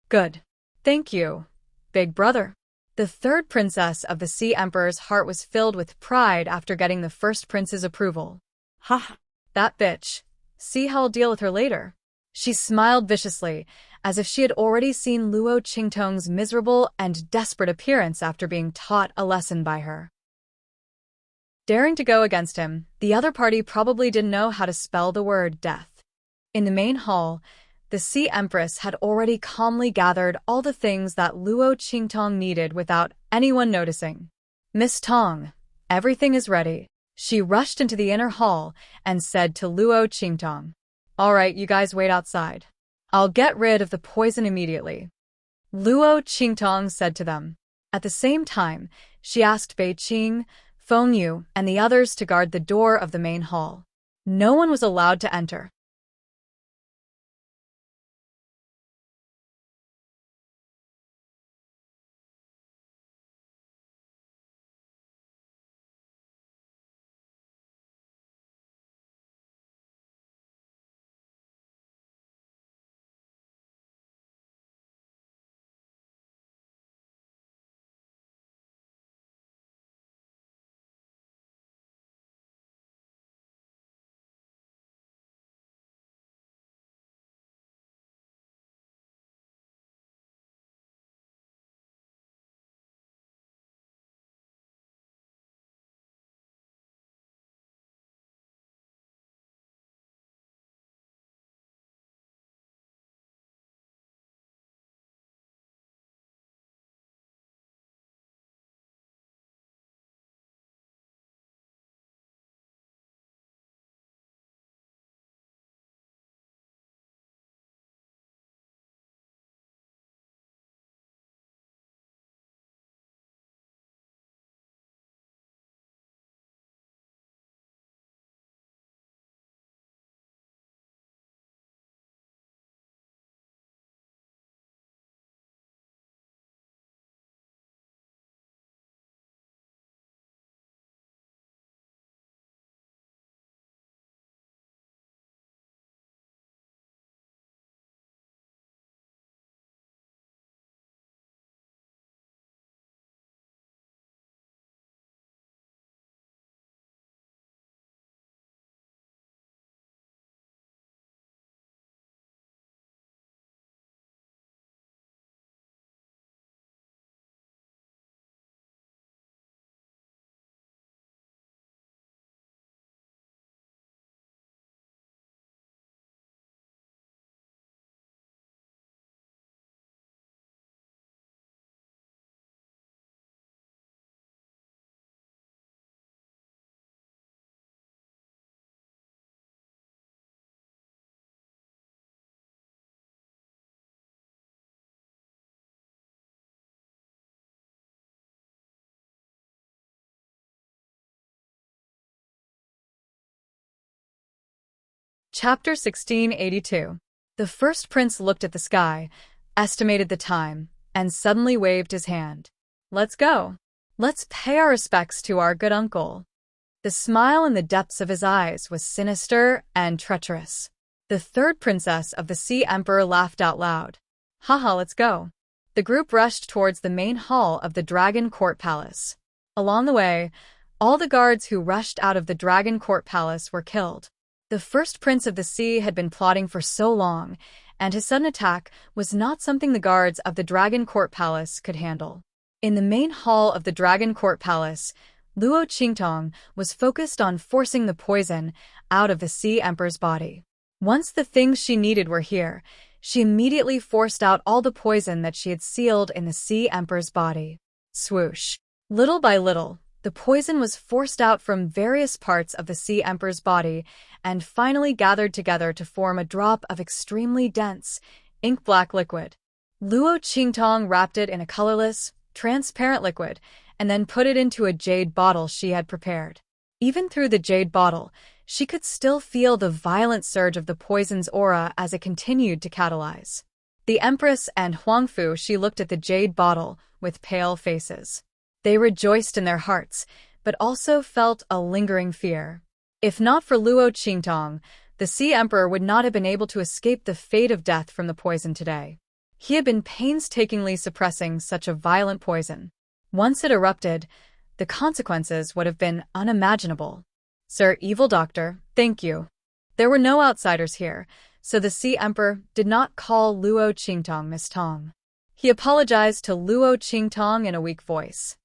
Good. Thank you, big brother. The third princess of the Sea Emperor's heart was filled with pride after getting the first prince's approval. Haha. That bitch. See how I'll deal with her later. She smiled viciously, as if she had already seen Luo Qingtong's miserable and desperate appearance after being taught a lesson by her. Daring to go against him, the other party probably didn't know how to spell the word death. In the main hall, the Sea Empress had already calmly gathered all the things that Luo Qingtong needed without anyone noticing. Miss Tong, everything is ready. She rushed into the inner hall and said to Luo Qingtong, all right, you guys wait outside. I'll get rid of the poison immediately. Luo Qingtong said to them. At the same time, she asked Bei Qing, Feng Yu, and the others to guard the door of the main hall. No one was allowed to enter. Chapter 1682. The first prince looked at the sky, estimated the time, and suddenly waved his hand. Let's go. Let's pay our respects to our good uncle. The smile in the depths of his eyes was sinister and treacherous. The third princess of the Sea Emperor laughed out loud. Haha, let's go. The group rushed towards the main hall of the Dragon Court Palace. Along the way, all the guards who rushed out of the Dragon Court Palace were killed. The first prince of the sea had been plotting for so long, and his sudden attack was not something the guards of the Dragon Court Palace could handle. In the main hall of the Dragon Court Palace, Luo Qingtong was focused on forcing the poison out of the Sea Emperor's body. Once the things she needed were here, she immediately forced out all the poison that she had sealed in the Sea Emperor's body. Swoosh. Little by little, the poison was forced out from various parts of the Sea Emperor's body and finally gathered together to form a drop of extremely dense, ink-black liquid. Luo Qingtong wrapped it in a colorless, transparent liquid and then put it into a jade bottle she had prepared. Even through the jade bottle, she could still feel the violent surge of the poison's aura as it continued to catalyze. The Empress and Huangfu she looked at the jade bottle with pale faces. They rejoiced in their hearts, but also felt a lingering fear. If not for Luo Qingtong, the Sea Emperor would not have been able to escape the fate of death from the poison today. He had been painstakingly suppressing such a violent poison. Once it erupted, the consequences would have been unimaginable. Sir Evil Doctor, thank you. There were no outsiders here, so the Sea Emperor did not call Luo Qingtong Miss Tong. He apologized to Luo Qingtong in a weak voice.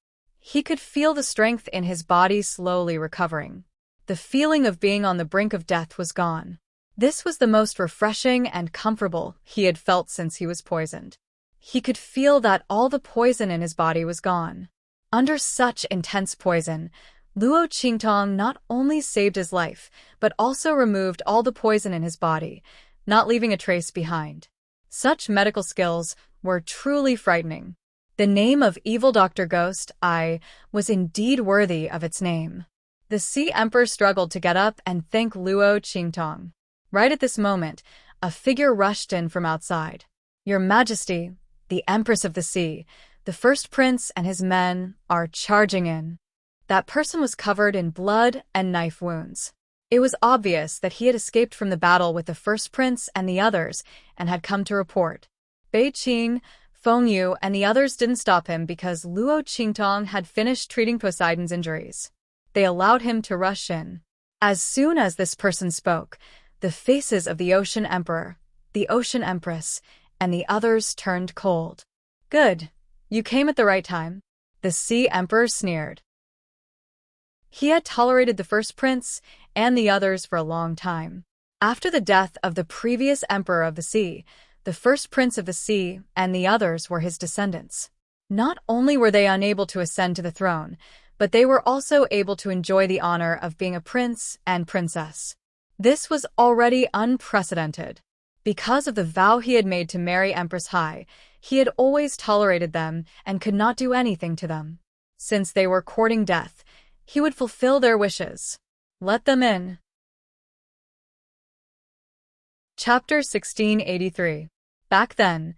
He could feel the strength in his body slowly recovering. The feeling of being on the brink of death was gone. This was the most refreshing and comfortable he had felt since he was poisoned. He could feel that all the poison in his body was gone. Under such intense poison, Luo Qingtong not only saved his life, but also removed all the poison in his body, not leaving a trace behind. Such medical skills were truly frightening. The name of Evil Dr. Ghost Eye was indeed worthy of its name. The Sea Emperor struggled to get up and thank Luo Qingtong. Right at this moment, a figure rushed in from outside. Your Majesty, the Empress of the Sea, the first prince and his men are charging in. That person was covered in blood and knife wounds. It was obvious that he had escaped from the battle with the first prince and the others and had come to report. Bei Qing, Feng Yu, and the others didn't stop him because Luo Qingtong had finished treating Poseidon's injuries. They allowed him to rush in. As soon as this person spoke, the faces of the Ocean Emperor, the Ocean Empress, and the others turned cold. Good. You came at the right time. The Sea Emperor sneered. He had tolerated the first prince and the others for a long time. After the death of the previous Emperor of the Sea, the first prince of the sea and the others were his descendants. Not only were they unable to ascend to the throne, but they were also able to enjoy the honor of being a prince and princess. This was already unprecedented. Because of the vow he had made to marry Empress Hai, he had always tolerated them and could not do anything to them. Since they were courting death, he would fulfill their wishes. Let them in. Chapter 1683. Back then,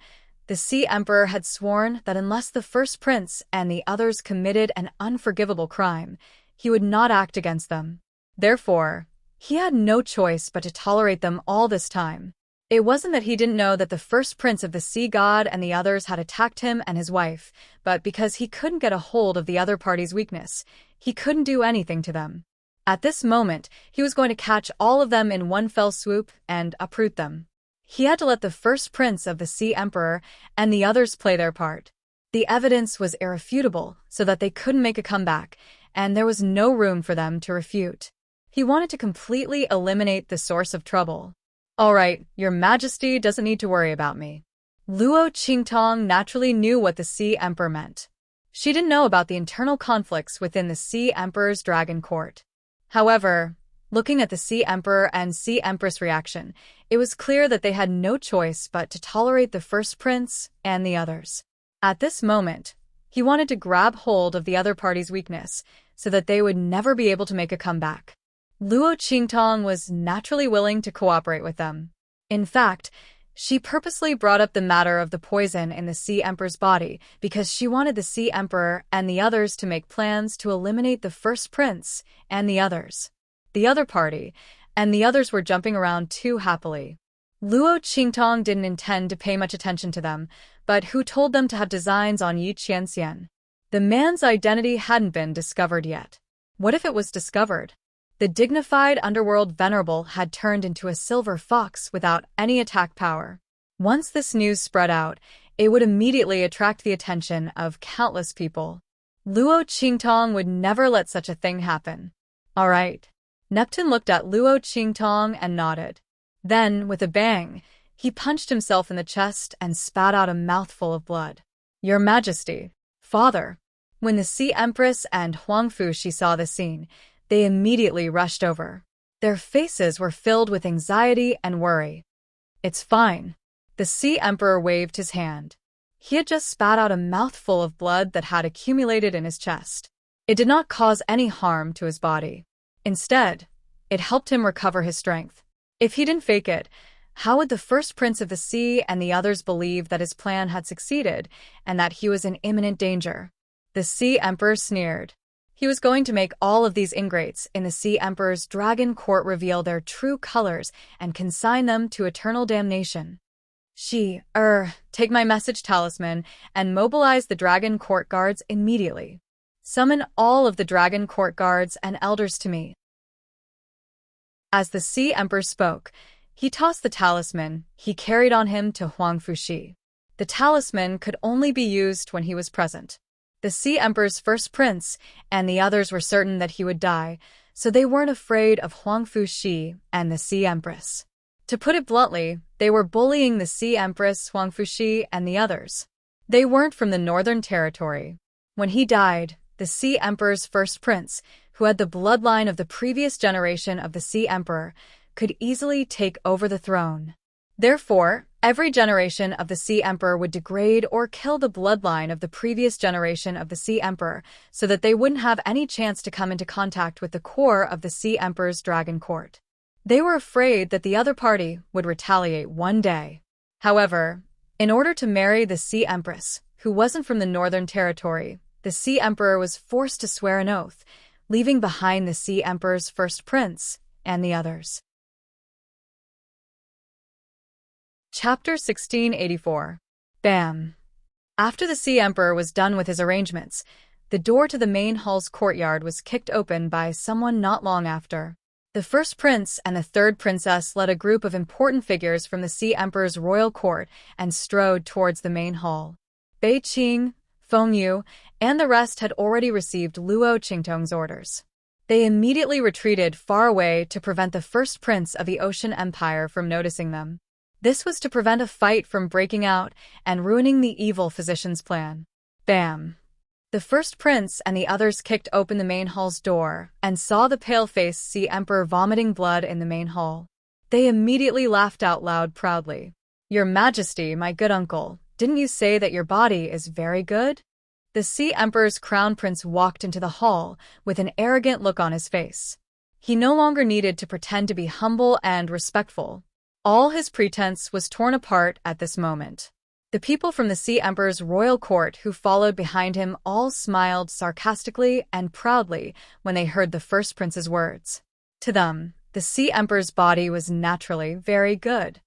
the Sea Emperor had sworn that unless the first prince and the others committed an unforgivable crime, he would not act against them. Therefore, he had no choice but to tolerate them all this time. It wasn't that he didn't know that the first prince of the sea god and the others had attacked him and his wife, but because he couldn't get a hold of the other party's weakness, he couldn't do anything to them. At this moment, he was going to catch all of them in one fell swoop and uproot them. He had to let the first prince of the Sea Emperor and the others play their part. The evidence was irrefutable, so that they couldn't make a comeback, and there was no room for them to refute. He wanted to completely eliminate the source of trouble. All right, Your Majesty doesn't need to worry about me. Luo Qingtong naturally knew what the Sea Emperor meant. She didn't know about the internal conflicts within the Sea Emperor's dragon court. However, looking at the Sea Emperor and Sea Empress reaction, it was clear that they had no choice but to tolerate the first prince and the others. At this moment, he wanted to grab hold of the other party's weakness so that they would never be able to make a comeback. Luo Qingtong was naturally willing to cooperate with them. In fact, she purposely brought up the matter of the poison in the Sea Emperor's body because she wanted the Sea Emperor and the others to make plans to eliminate the first prince and the others. The other party and the others were jumping around too happily. Luo Qingtong didn't intend to pay much attention to them, but who told them to have designs on Yi Qianxian? The man's identity hadn't been discovered yet. What if it was discovered? The dignified underworld venerable had turned into a silver fox without any attack power. Once this news spread out, it would immediately attract the attention of countless people. Luo Qingtong would never let such a thing happen. All right. Neptune looked at Luo Qingtong and nodded. Then, with a bang, he punched himself in the chest and spat out a mouthful of blood. Your Majesty, Father. When the Sea Empress and Huang Fushi saw the scene, they immediately rushed over. Their faces were filled with anxiety and worry. It's fine. The Sea Emperor waved his hand. He had just spat out a mouthful of blood that had accumulated in his chest. It did not cause any harm to his body. Instead, it helped him recover his strength. If he didn't fake it, how would the first prince of the sea and the others believe that his plan had succeeded and that he was in imminent danger? The Sea Emperor sneered. He was going to make all of these ingrates in the Sea Emperor's dragon court reveal their true colors and consign them to eternal damnation. Take my message talisman and mobilize the dragon court guards immediately. Summon all of the dragon court guards and elders to me. As the Sea Emperor spoke, he tossed the talisman he carried on him to Huang Fushi. The talisman could only be used when he was present. The Sea Emperor's first prince and the others were certain that he would die, so they weren't afraid of Huang Fushi and the Sea Empress. To put it bluntly, they were bullying the Sea Empress, Huang Fushi, and the others. They weren't from the Northern Territory. When he died, the Sea Emperor's first prince, who had the bloodline of the previous generation of the Sea Emperor, could easily take over the throne. Therefore, every generation of the Sea Emperor would degrade or kill the bloodline of the previous generation of the Sea Emperor so that they wouldn't have any chance to come into contact with the core of the Sea Emperor's dragon court. They were afraid that the other party would retaliate one day. However, in order to marry the Sea Empress, who wasn't from the Northern Territory, the Sea Emperor was forced to swear an oath, leaving behind the Sea Emperor's first prince and the others. Chapter 1684. Bam! After the Sea Emperor was done with his arrangements, the door to the main hall's courtyard was kicked open by someone not long after. The first prince and the third princess led a group of important figures from the Sea Emperor's royal court and strode towards the main hall. Bei Qing, Feng Yu, and the rest had already received Luo Qingtong's orders. They immediately retreated far away to prevent the first prince of the Ocean Empire from noticing them. This was to prevent a fight from breaking out and ruining the evil physician's plan. Bam! The first prince and the others kicked open the main hall's door and saw the pale-faced Sea Emperor vomiting blood in the main hall. They immediately laughed out loud proudly. Your Majesty, my good uncle, didn't you say that your body is very good? The Sea Emperor's crown prince walked into the hall with an arrogant look on his face. He no longer needed to pretend to be humble and respectful. All his pretense was torn apart at this moment. The people from the Sea Emperor's royal court who followed behind him all smiled sarcastically and proudly when they heard the first prince's words. To them, the Sea Emperor's body was naturally very good.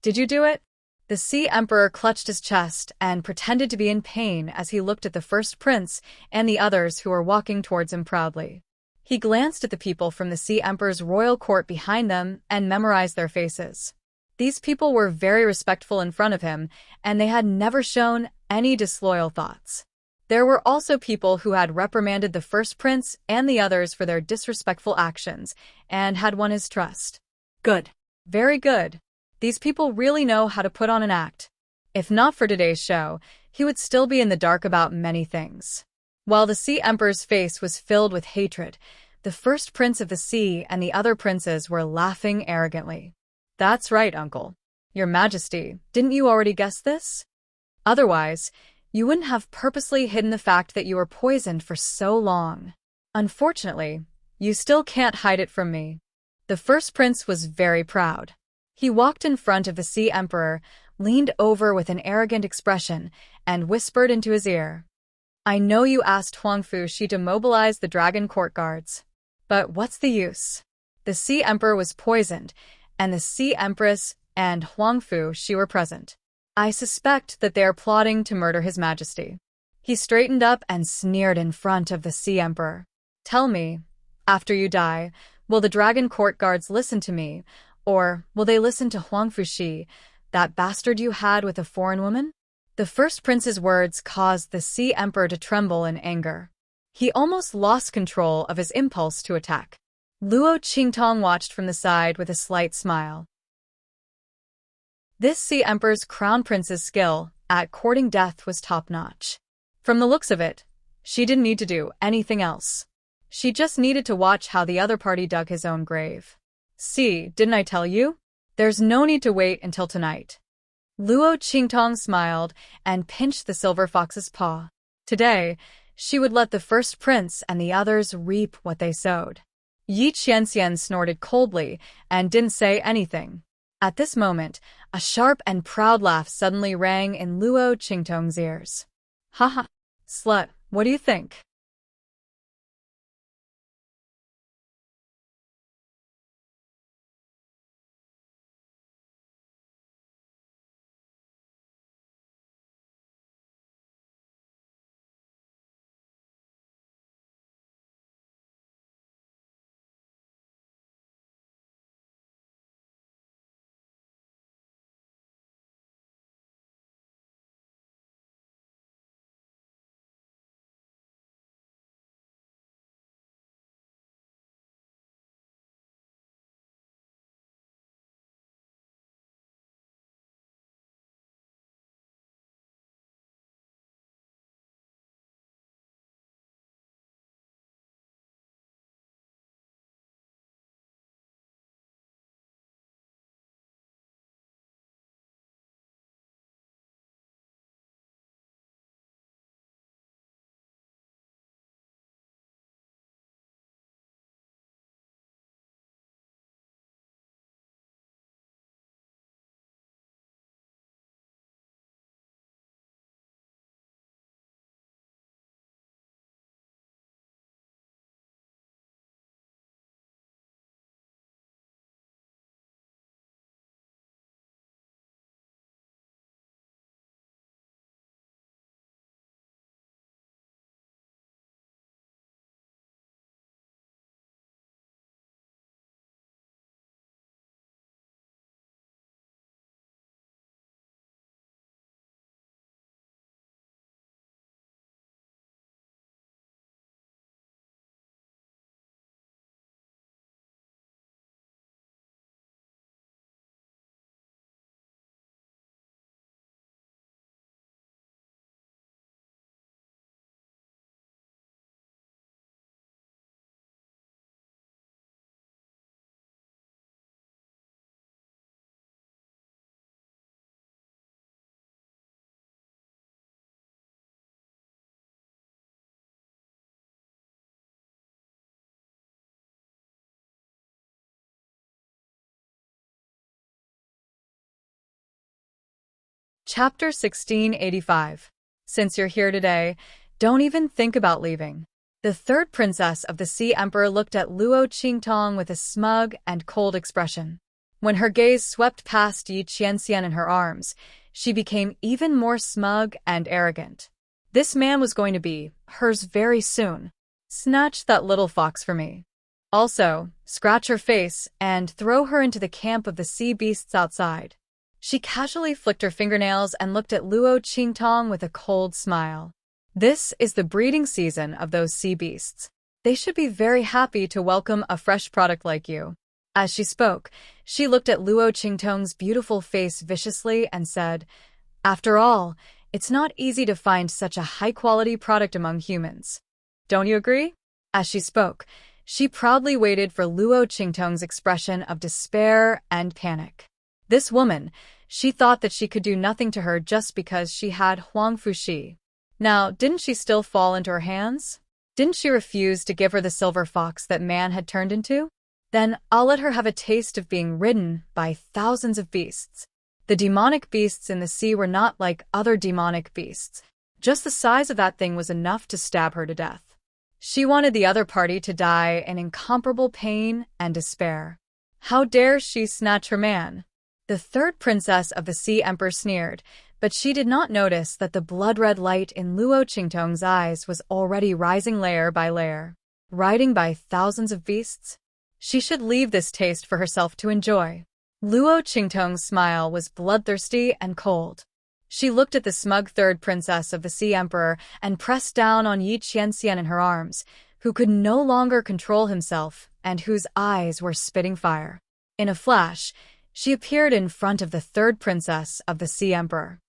Did you do it? The Sea Emperor clutched his chest and pretended to be in pain as he looked at the first prince and the others who were walking towards him proudly. He glanced at the people from the Sea Emperor's royal court behind them and memorized their faces. These people were very respectful in front of him, and they had never shown any disloyal thoughts. There were also people who had reprimanded the first prince and the others for their disrespectful actions and had won his trust. Good. Very good. These people really know how to put on an act. If not for today's show, he would still be in the dark about many things. While the Sea Emperor's face was filled with hatred, the first prince of the sea and the other princes were laughing arrogantly. That's right, Uncle. Your Majesty, didn't you already guess this? Otherwise, you wouldn't have purposely hidden the fact that you were poisoned for so long. Unfortunately, you still can't hide it from me. The first prince was very proud. He walked in front of the Sea Emperor, leaned over with an arrogant expression, and whispered into his ear. I know you asked Huang Fushi to mobilize the dragon court guards. But what's the use? The Sea Emperor was poisoned, and the Sea Empress and Huang Fushi were present. I suspect that they are plotting to murder His Majesty. He straightened up and sneered in front of the Sea Emperor. Tell me, after you die, Will the dragon court guards listen to me, or will they listen to Huang Fuxi, that bastard you had with a foreign woman? The first prince's words caused the Sea Emperor to tremble in anger. He almost lost control of his impulse to attack. Luo Qingtong watched from the side with a slight smile. This Sea Emperor's crown prince's skill at courting death was top-notch. From the looks of it, she didn't need to do anything else. She just needed to watch how the other party dug his own grave. See, didn't I tell you? There's no need to wait until tonight. Luo Qingtong smiled and pinched the silver fox's paw. Today, she would let the first prince and the others reap what they sowed. Yi Qianxian snorted coldly and didn't say anything. At this moment, a sharp and proud laugh suddenly rang in Luo Qingtong's ears. Haha, slut, what do you think? Chapter 1685. Since you're here today, don't even think about leaving. The third princess of the Sea Emperor looked at Luo Qingtong with a smug and cold expression. When her gaze swept past Yi Qianxian in her arms, she became even more smug and arrogant. This man was going to be hers very soon. Snatch that little fox for me. Also, scratch her face and throw her into the camp of the sea beasts outside. She casually flicked her fingernails and looked at Luo Qingtong with a cold smile. This is the breeding season of those sea beasts. They should be very happy to welcome a fresh product like you. As she spoke, she looked at Luo Qingtong's beautiful face viciously and said, "After all, it's not easy to find such a high-quality product among humans. Don't you agree?" As she spoke, she proudly waited for Luo Qingtong's expression of despair and panic. This woman, she thought that she could do nothing to her just because she had Huang Fuxi. Now, didn't she still fall into her hands? Didn't she refuse to give her the silver fox that man had turned into? Then I'll let her have a taste of being ridden by thousands of beasts. The demonic beasts in the sea were not like other demonic beasts. Just the size of that thing was enough to stab her to death. She wanted the other party to die in incomparable pain and despair. How dare she snatch her man? The third princess of the Sea Emperor sneered, but she did not notice that the blood-red light in Luo Qingtong's eyes was already rising layer by layer. Riding by thousands of beasts? She should leave this taste for herself to enjoy. Luo Qingtong's smile was bloodthirsty and cold. She looked at the smug third princess of the Sea Emperor and pressed down on Yi Qianxian in her arms, who could no longer control himself and whose eyes were spitting fire. In a flash, she appeared in front of the third princess of the Sea Emperor.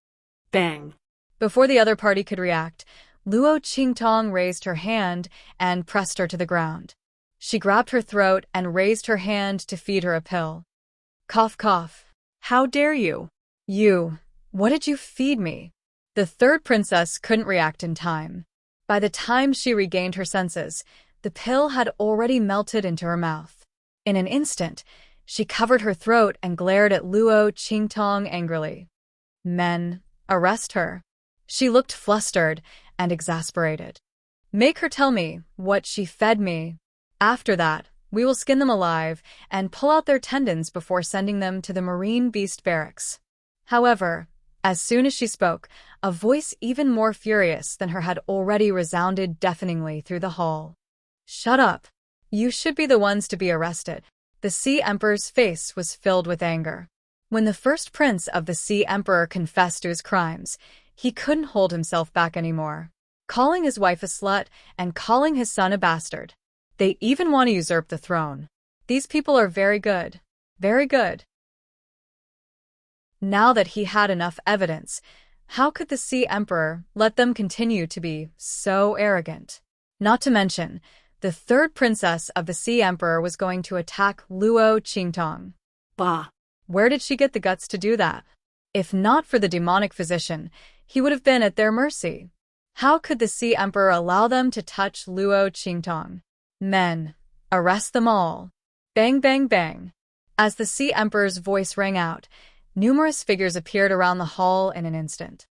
Bang! Before the other party could react, Luo Qingtong raised her hand and pressed her to the ground. She grabbed her throat and raised her hand to feed her a pill. Cough, cough. How dare you? You, what did you feed me? The third princess couldn't react in time. By the time she regained her senses, the pill had already melted into her mouth. In an instant, she covered her throat and glared at Luo Qingtong angrily. Men, arrest her. She looked flustered and exasperated. Make her tell me what she fed me. After that, we will skin them alive and pull out their tendons before sending them to the marine beast barracks. However, as soon as she spoke, a voice even more furious than her had already resounded deafeningly through the hall. Shut up. You should be the ones to be arrested. The Sea Emperor's face was filled with anger. When the first prince of the Sea Emperor confessed to his crimes, he couldn't hold himself back anymore. Calling his wife a slut and calling his son a bastard. They even want to usurp the throne. These people are very good. Very good. Now that he had enough evidence, how could the Sea Emperor let them continue to be so arrogant? Not to mention, the third princess of the Sea Emperor was going to attack Luo Qingtong. Bah! Where did she get the guts to do that? If not for the demonic physician, he would have been at their mercy. How could the Sea Emperor allow them to touch Luo Qingtong? Men, arrest them all. Bang, bang, bang. As the Sea Emperor's voice rang out, numerous figures appeared around the hall in an instant.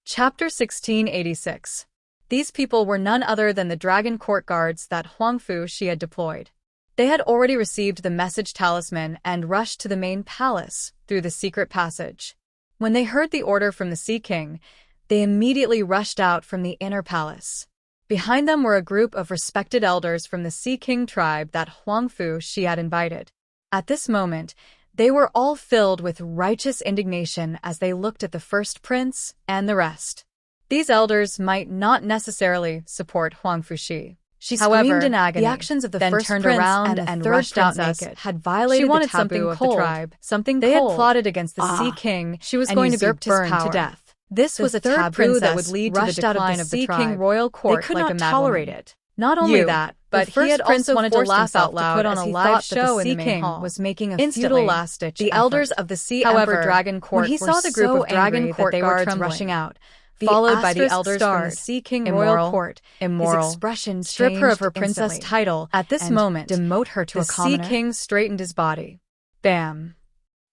Chapter 1686. These people were none other than the dragon court guards that Huangfu she had deployed. They had already received the message talisman and rushed to the main palace through the secret passage. When they heard the order from the Sea King, they immediately rushed out from the inner palace. Behind them were a group of respected elders from the Sea King tribe that Huangfu Shi had invited. At this moment, they were all filled with righteous indignation as they looked at the first prince and the rest. These elders might not necessarily support Huangfu Shi. She screamed in agony. The actions of the first turned prince around and rushed out naked had violated the taboo of the tribe. They had plotted against the Sea King. She was going to be burned to death. This was a taboo that would lead to the decline of the Sea royal court. They could not tolerate it. Not only that, but he had also wanted to laugh out loud to put on a live show in the main hall. Was making a futile last-ditch effort. The elders of the Sea Emperor Dragon Court when he saw the group of Dragon Court guards rushing out, followed by the elders from the Sea King royal court, his expression strip her of her princess title at this moment, demote her to a commoner. The Sea King straightened his body. Bam!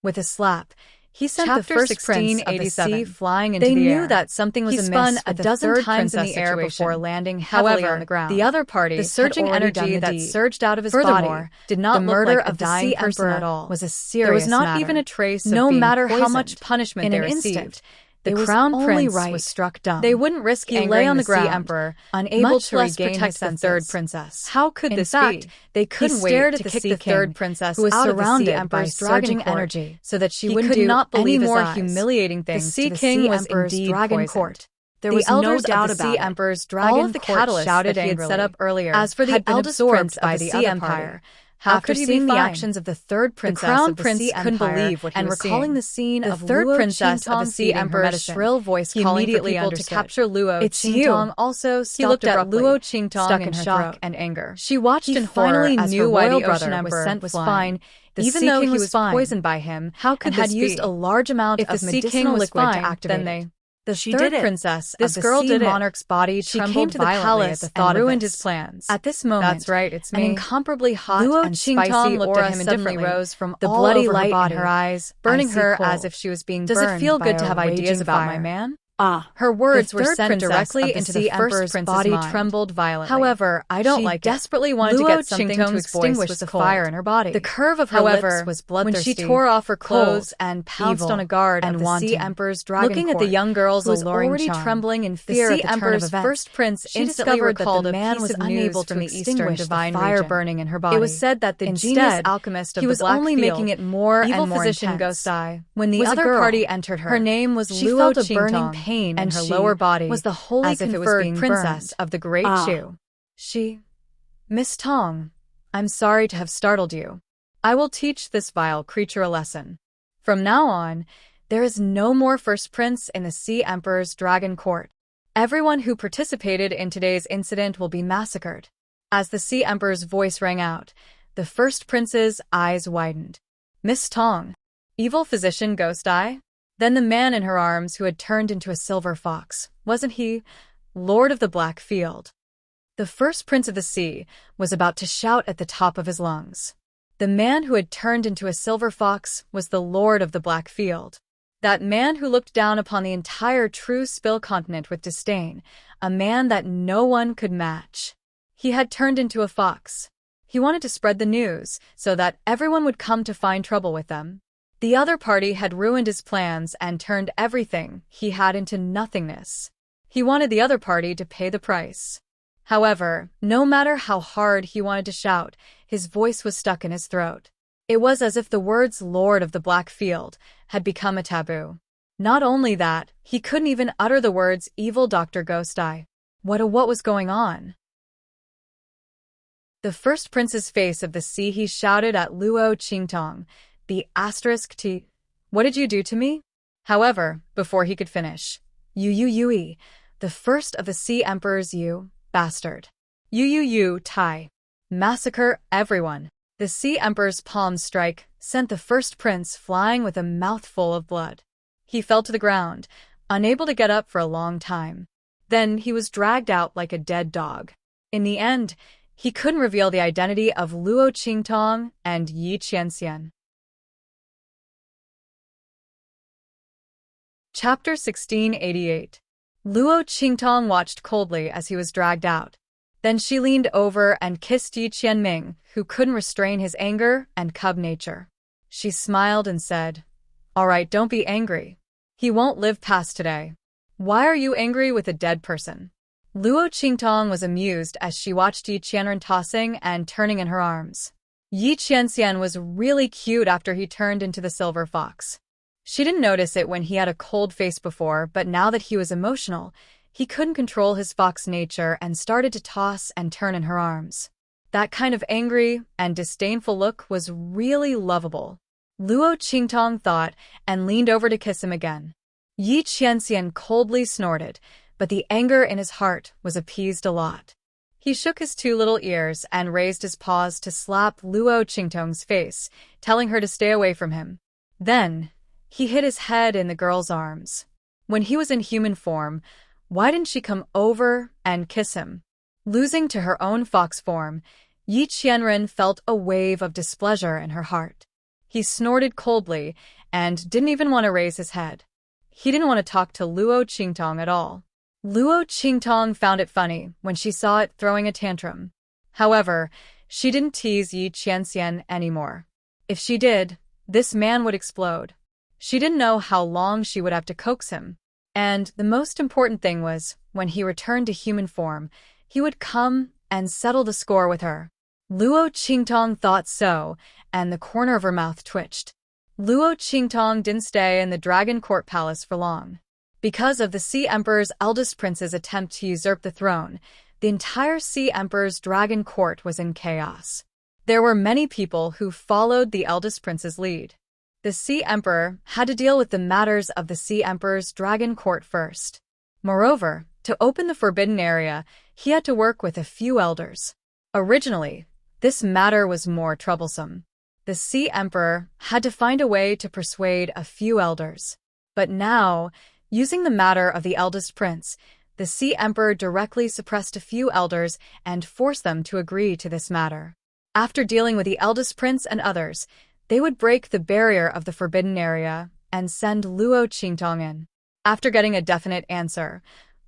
With a slap, he sent the first prince of the sea flying into the air. They knew that something was amiss. He spun a dozen times in the air before landing heavily on the ground. The other party, the surging energy that surged out of his body, did not look like a dying emperor at all. Was a serious matter. There was not even a trace of being poisoned. No matter how much punishment they received, the crown prince was struck dumb. They wouldn't risk he lay on the ground, emperor, unable to regain his senses. The third princess. How could this be? They couldn't wait to kick the third princess, who was surrounded by surging energy, so that she wouldn't do any more humiliating things. The Sea King was indeed Dragon Court. There was no doubt about the Sea Emperor's Dragon Court shouted that he had set up earlier. As for the eldest prince by the Sea Empire, how could he see the actions of the third princess the crown of the prince Sea couldn't believe what he was seeing. Recalling the scene of the third princess of the Sea Emperor's shrill voice calling for people to capture Luo Qingtong also stopped he looked at Luo Qingtong stuck in shock and anger. She watched in horror as her royal brother was fine. Even though he was poisoned by him, how could this be? Used a large amount of medicinal liquid to activate it. The third princess of the Sea Monarch's body trembled violently at the thought ruined his plans. At this moment, that's right, it's me. An incomparably hot and spicy aura suddenly rose from the bloody light in her eyes, burning her as if she was being burned. Does it feel good to have ideas about my man? Her words were sent directly into the Emperor's body trembled violently. However, I don't like it. She desperately wanted to get something to extinguish the fire in her body. The curve of her lips was bloodthirsty. When she tore off her clothes and pounced on a guard of the Sea Emperor's Dragon Court. Looking at the young girl's alluring charm, trembling in fear at the Emperor's first prince instantly recalled that the man was unable to extinguish the fire burning in her body. It was said that the genius alchemist of the Black Field, he was only making it more and more intense. Ghost Eye. When the other party entered her name was Luo Qingtong. Pain and in her lower body was the holy conferred princess of the Great Chu. She, Miss Tong, I'm sorry to have startled you. I will teach this vile creature a lesson. From now on, there is no more first prince in the Sea Emperor's Dragon Court. Everyone who participated in today's incident will be massacred. As the Sea Emperor's voice rang out, the first prince's eyes widened. Miss Tong, evil physician Ghost Eye? Then the man in her arms who had turned into a silver fox, wasn't he, Lord of the Black Field? The first prince of the sea was about to shout at the top of his lungs. The man who had turned into a silver fox was the Lord of the Black Field. That man who looked down upon the entire True Spill continent with disdain, a man that no one could match. He had turned into a fox. He wanted to spread the news so that everyone would come to find trouble with them. The other party had ruined his plans and turned everything he had into nothingness. He wanted the other party to pay the price. However, no matter how hard he wanted to shout, his voice was stuck in his throat. It was as if the words Lord of the Black Field had become a taboo. Not only that, he couldn't even utter the words Evil Dr. Ghost Eye. What was going on? The first prince's face of the sea he shouted at Luo Qingtong. The asterisk T. What did you do to me? However, before he could finish, you, the first of the Sea Emperors, you, bastard. You, Tai. Massacre everyone. The Sea Emperor's palm strike sent the first prince flying with a mouthful of blood. He fell to the ground, unable to get up for a long time. Then he was dragged out like a dead dog. In the end, he couldn't reveal the identity of Luo Qingtong and Yi Qianxian. Chapter 1688. Luo Qingtong watched coldly as he was dragged out. Then she leaned over and kissed Yi Qianming, who couldn't restrain his anger and cub nature. She smiled and said, "All right, don't be angry. He won't live past today." "Why are you angry with a dead person?" Luo Qingtong was amused as she watched Yi Qianren tossing and turning in her arms. Yi Qianxian was really cute after he turned into the silver fox. She didn't notice it when he had a cold face before, but now that he was emotional, he couldn't control his fox nature and started to toss and turn in her arms. That kind of angry and disdainful look was really lovable. Luo Qingtong thought and leaned over to kiss him again. Yi Qianxian coldly snorted, but the anger in his heart was appeased a lot. He shook his two little ears and raised his paws to slap Luo Qingtong's face, telling her to stay away from him. Then, he hid his head in the girl's arms. When he was in human form, why didn't she come over and kiss him? Losing to her own fox form, Yi Qianren felt a wave of displeasure in her heart. He snorted coldly and didn't even want to raise his head. He didn't want to talk to Luo Qingtong at all. Luo Qingtong found it funny when she saw it throwing a tantrum. However, she didn't tease Yi Qianxian anymore. If she did, this man would explode. She didn't know how long she would have to coax him. And the most important thing was, when he returned to human form, he would come and settle the score with her. Luo Qingtong thought so, and the corner of her mouth twitched. Luo Qingtong didn't stay in the Dragon Court Palace for long. Because of the Sea Emperor's eldest prince's attempt to usurp the throne, the entire Sea Emperor's Dragon Court was in chaos. There were many people who followed the eldest prince's lead. The Sea Emperor had to deal with the matters of the Sea Emperor's Dragon Court first. Moreover, to open the forbidden area, he had to work with a few elders. Originally, this matter was more troublesome. The Sea Emperor had to find a way to persuade a few elders. But now, using the matter of the eldest prince, the Sea Emperor directly suppressed a few elders and forced them to agree to this matter. After dealing with the eldest prince and others, they would break the barrier of the forbidden area and send Luo Qingtong in. After getting a definite answer,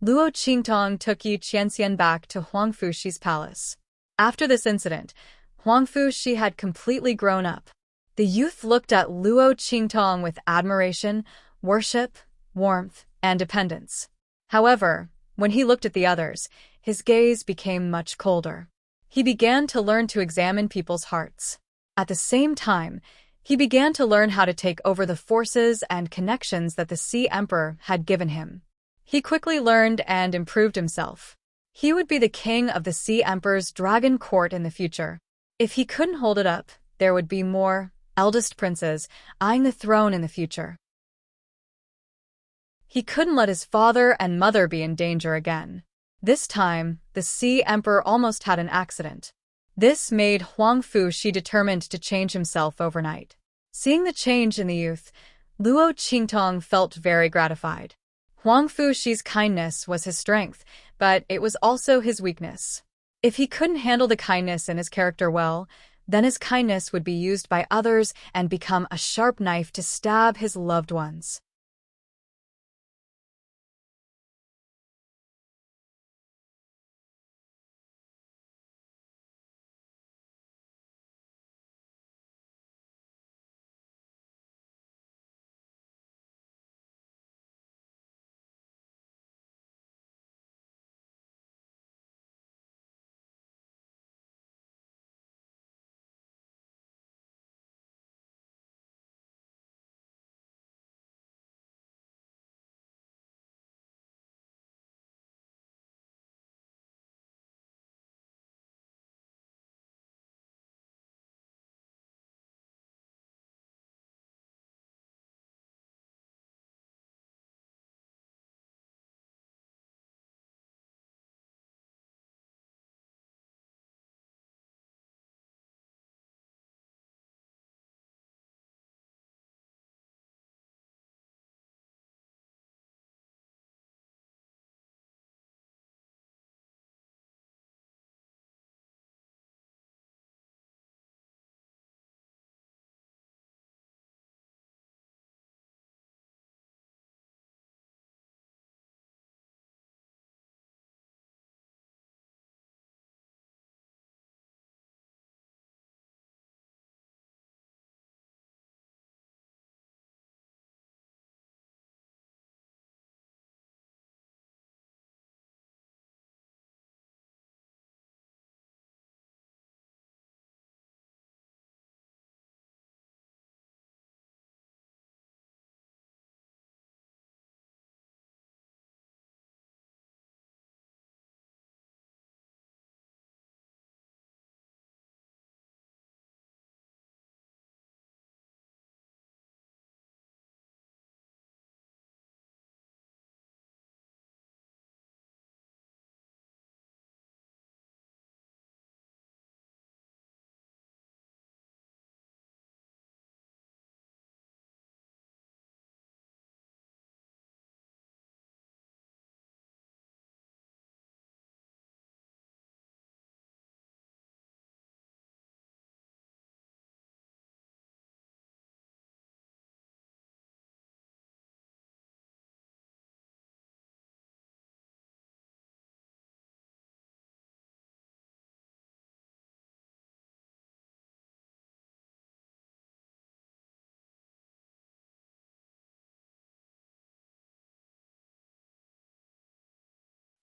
Luo Qingtong took Yi Qianxian back to Huang Fuxi's palace. After this incident, Huang Fuxi had completely grown up. The youth looked at Luo Qingtong with admiration, worship, warmth, and dependence. However, when he looked at the others, his gaze became much colder. He began to learn to examine people's hearts. At the same time, he began to learn how to take over the forces and connections that the Sea Emperor had given him. He quickly learned and improved himself. He would be the king of the Sea Emperor's Dragon Court in the future. If he couldn't hold it up, there would be more eldest princes eyeing the throne in the future. He couldn't let his father and mother be in danger again. This time, the Sea Emperor almost had an accident. This made Huang Fuxi determined to change himself overnight. Seeing the change in the youth, Luo Qingtong felt very gratified. Huang Fuxi's kindness was his strength, but it was also his weakness. If he couldn't handle the kindness in his character well, then his kindness would be used by others and become a sharp knife to stab his loved ones.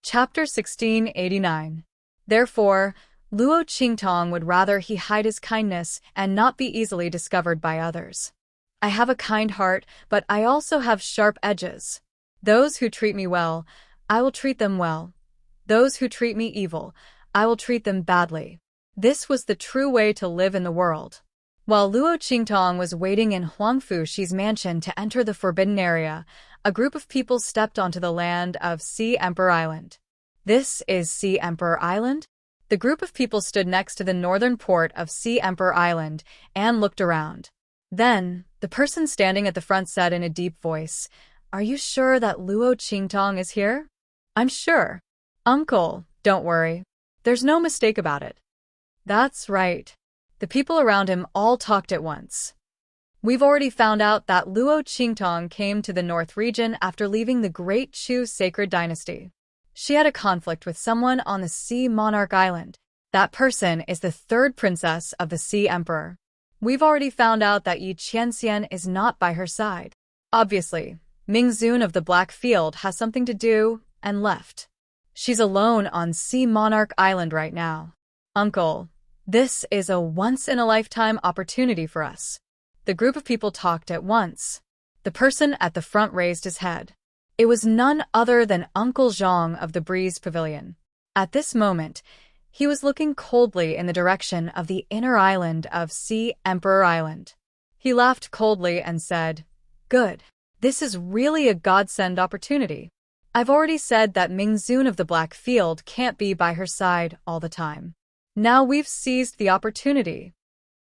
Chapter 1689. Therefore, Luo Qingtong would rather he hide his kindness and not be easily discovered by others. I have a kind heart, but I also have sharp edges. Those who treat me well, I will treat them well. Those who treat me evil, I will treat them badly. This was the true way to live in the world. While Luo Qingtong was waiting in Huangfu Shi's mansion to enter the forbidden area, a group of people stepped onto the land of Sea Emperor Island. This is Sea Emperor Island? The group of people stood next to the northern port of Sea Emperor Island and looked around. Then, the person standing at the front said in a deep voice, "Are you sure that Luo Qingtong is here?" "I'm sure. Uncle, don't worry. There's no mistake about it." "That's right." The people around him all talked at once. "We've already found out that Luo Qingtong came to the North region after leaving the Great Chu sacred dynasty. She had a conflict with someone on the Sea Monarch Island. That person is the third princess of the Sea Emperor. We've already found out that Yi Qianxian is not by her side. Obviously, Ming Zun of the Black Field has something to do and left. She's alone on Sea Monarch Island right now. Uncle, this is a once-in-a-lifetime opportunity for us." The group of people talked at once. The person at the front raised his head. It was none other than Uncle Zhang of the Breeze Pavilion. At this moment, he was looking coldly in the direction of the inner island of Sea Emperor Island. He laughed coldly and said, "Good. This is really a godsend opportunity. I've already said that Ming Zun of the Black Field can't be by her side all the time. Now we've seized the opportunity.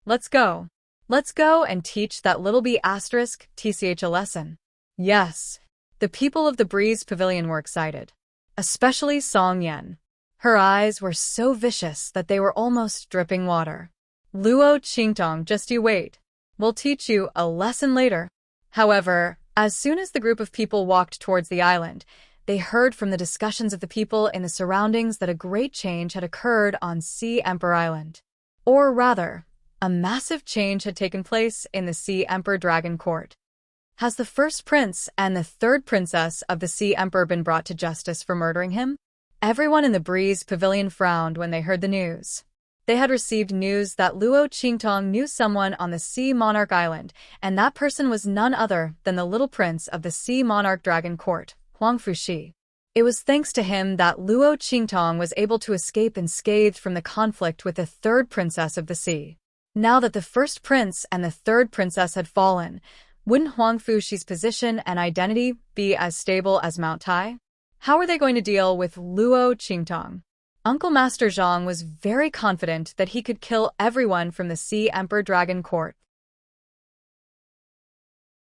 Let's go. Let's go and teach that little bee asterisk tch a lesson." Yes. The people of the Breeze Pavilion were excited, especially Song Yen. Her eyes were so vicious that they were almost dripping water. "Luo Qingtong, just you wait. We'll teach you a lesson later." However, as soon as the group of people walked towards the island, they heard from the discussions of the people in the surroundings that a great change had occurred on Sea Emperor Island. Or rather, a massive change had taken place in the Sea Emperor Dragon Court. Has the first prince and the third princess of the Sea Emperor been brought to justice for murdering him? Everyone in the Breeze Pavilion frowned when they heard the news. They had received news that Luo Qingtong knew someone on the Sea Monarch Island, and that person was none other than the little prince of the Sea Monarch Dragon Court, Huangfu Shi. It was thanks to him that Luo Qingtong was able to escape unscathed from the conflict with the third princess of the sea. Now that the first prince and the third princess had fallen, wouldn't Huangfu Shi's position and identity be as stable as Mount Tai? How were they going to deal with Luo Qingtong? Uncle Master Zhang was very confident that he could kill everyone from the Sea Emperor Dragon Court.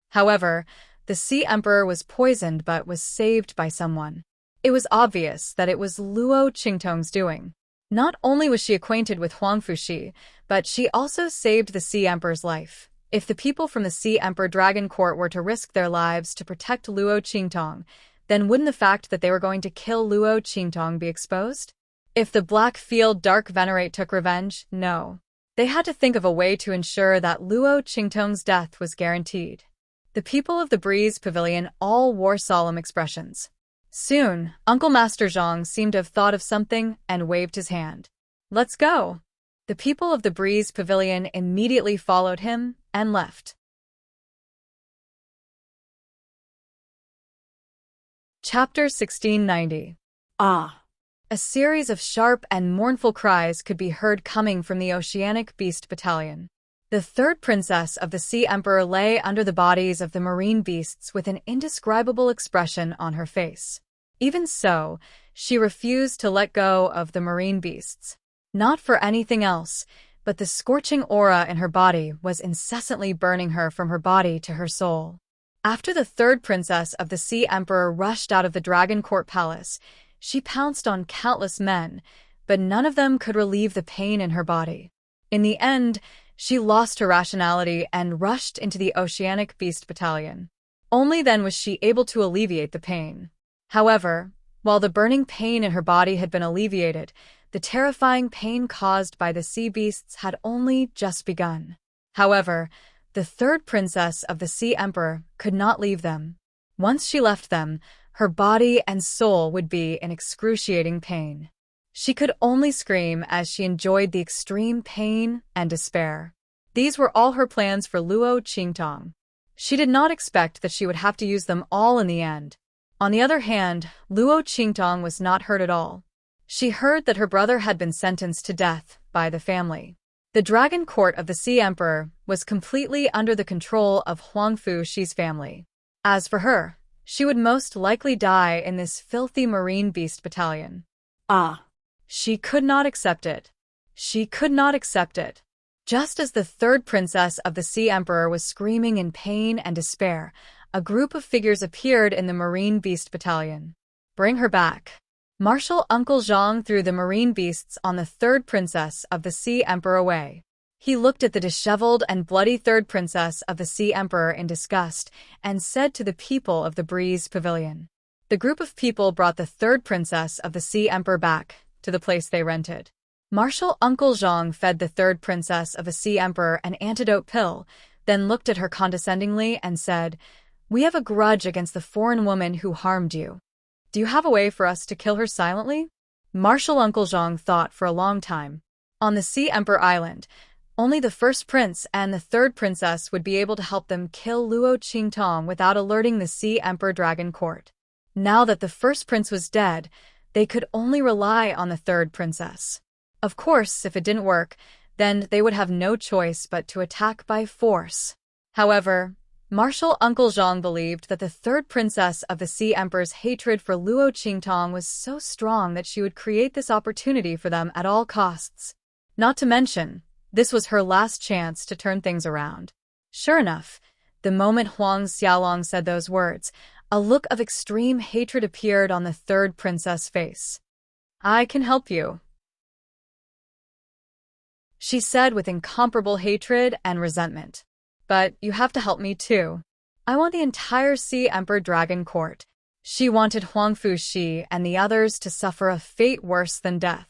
However, the Sea Emperor was poisoned but was saved by someone. It was obvious that it was Luo Qingtong's doing. Not only was she acquainted with Huangfu Shi, but she also saved the Sea Emperor's life. If the people from the Sea Emperor Dragon Court were to risk their lives to protect Luo Qingtong, then wouldn't the fact that they were going to kill Luo Qingtong be exposed? If the Black Field Dark Venerate took revenge, no. They had to think of a way to ensure that Luo Qingtong's death was guaranteed. The people of the Breeze Pavilion all wore solemn expressions. Soon, Uncle Master Zhang seemed to have thought of something and waved his hand. "Let's go." The people of the Breeze Pavilion immediately followed him and left. Chapter 1690. Ah! A series of sharp and mournful cries could be heard coming from the Oceanic Beast Battalion. The third princess of the Sea Emperor lay under the bodies of the marine beasts with an indescribable expression on her face. Even so, she refused to let go of the marine beasts. Not for anything else, but the scorching aura in her body was incessantly burning her from her body to her soul. After the third princess of the Sea Emperor rushed out of the Dragon Court Palace, she pounced on countless men, but none of them could relieve the pain in her body. In the end, she lost her rationality and rushed into the Oceanic Beast Battalion. Only then was she able to alleviate the pain. However, while the burning pain in her body had been alleviated, the terrifying pain caused by the sea beasts had only just begun. However, the third princess of the Sea Emperor could not leave them. Once she left them, her body and soul would be in excruciating pain. She could only scream as she enjoyed the extreme pain and despair. These were all her plans for Luo Qingtong. She did not expect that she would have to use them all in the end. On the other hand, Luo Qingtong was not hurt at all. She heard that her brother had been sentenced to death by the family. The Dragon Court of the Sea Emperor was completely under the control of Huang Fuxi's family. As for her, she would most likely die in this filthy marine beast battalion. She could not accept it. She could not accept it. Just as the third princess of the Sea Emperor was screaming in pain and despair, a group of figures appeared in the marine beast battalion. Bring her back. Martial Uncle Zhang threw the marine beasts on the third princess of the Sea Emperor away. He looked at the disheveled and bloody third princess of the Sea Emperor in disgust and said to the people of the Breeze Pavilion. The group of people brought the third princess of the Sea Emperor back to the place they rented. Martial Uncle Zhang fed the third princess of the Sea Emperor an antidote pill, then looked at her condescendingly and said, "We have a grudge against the foreign woman who harmed you. Do you have a way for us to kill her silently?" Martial Uncle Zhang thought for a long time. On the Sea Emperor Island, only the first prince and the third princess would be able to help them kill Luo Qingtong without alerting the Sea Emperor Dragon Court. Now that the first prince was dead, they could only rely on the third princess. Of course, if it didn't work, then they would have no choice but to attack by force. However, Martial Uncle Zhang believed that the third princess of the Sea Emperor's hatred for Luo Qingtong was so strong that she would create this opportunity for them at all costs. Not to mention, this was her last chance to turn things around. Sure enough, the moment Huang Xiaolong said those words, a look of extreme hatred appeared on the third princess' face. "I can help you," she said with incomparable hatred and resentment. "But you have to help me too. I want the entire Sea Emperor Dragon Court." She wanted Huang Fuxi and the others to suffer a fate worse than death.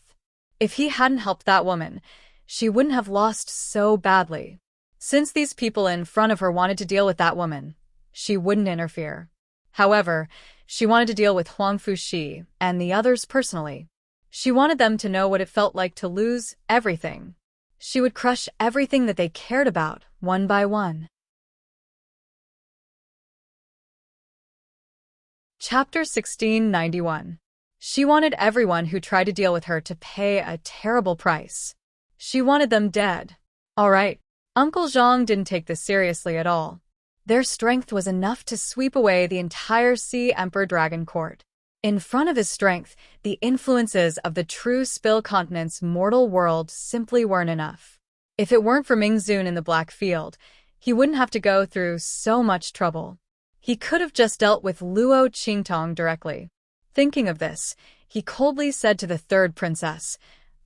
If he hadn't helped that woman, she wouldn't have lost so badly. Since these people in front of her wanted to deal with that woman, she wouldn't interfere. However, she wanted to deal with Huang Fuxi and the others personally. She wanted them to know what it felt like to lose everything. She would crush everything that they cared about, one by one. Chapter 1691. She wanted everyone who tried to deal with her to pay a terrible price. She wanted them dead. All right, Uncle Zhang didn't take this seriously at all. Their strength was enough to sweep away the entire Sea Emperor Dragon Court. In front of his strength, the influences of the true Spill Continent's mortal world simply weren't enough. If it weren't for Ming Zun in the Black Field, he wouldn't have to go through so much trouble. He could have just dealt with Luo Qingtong directly. Thinking of this, he coldly said to the third princess,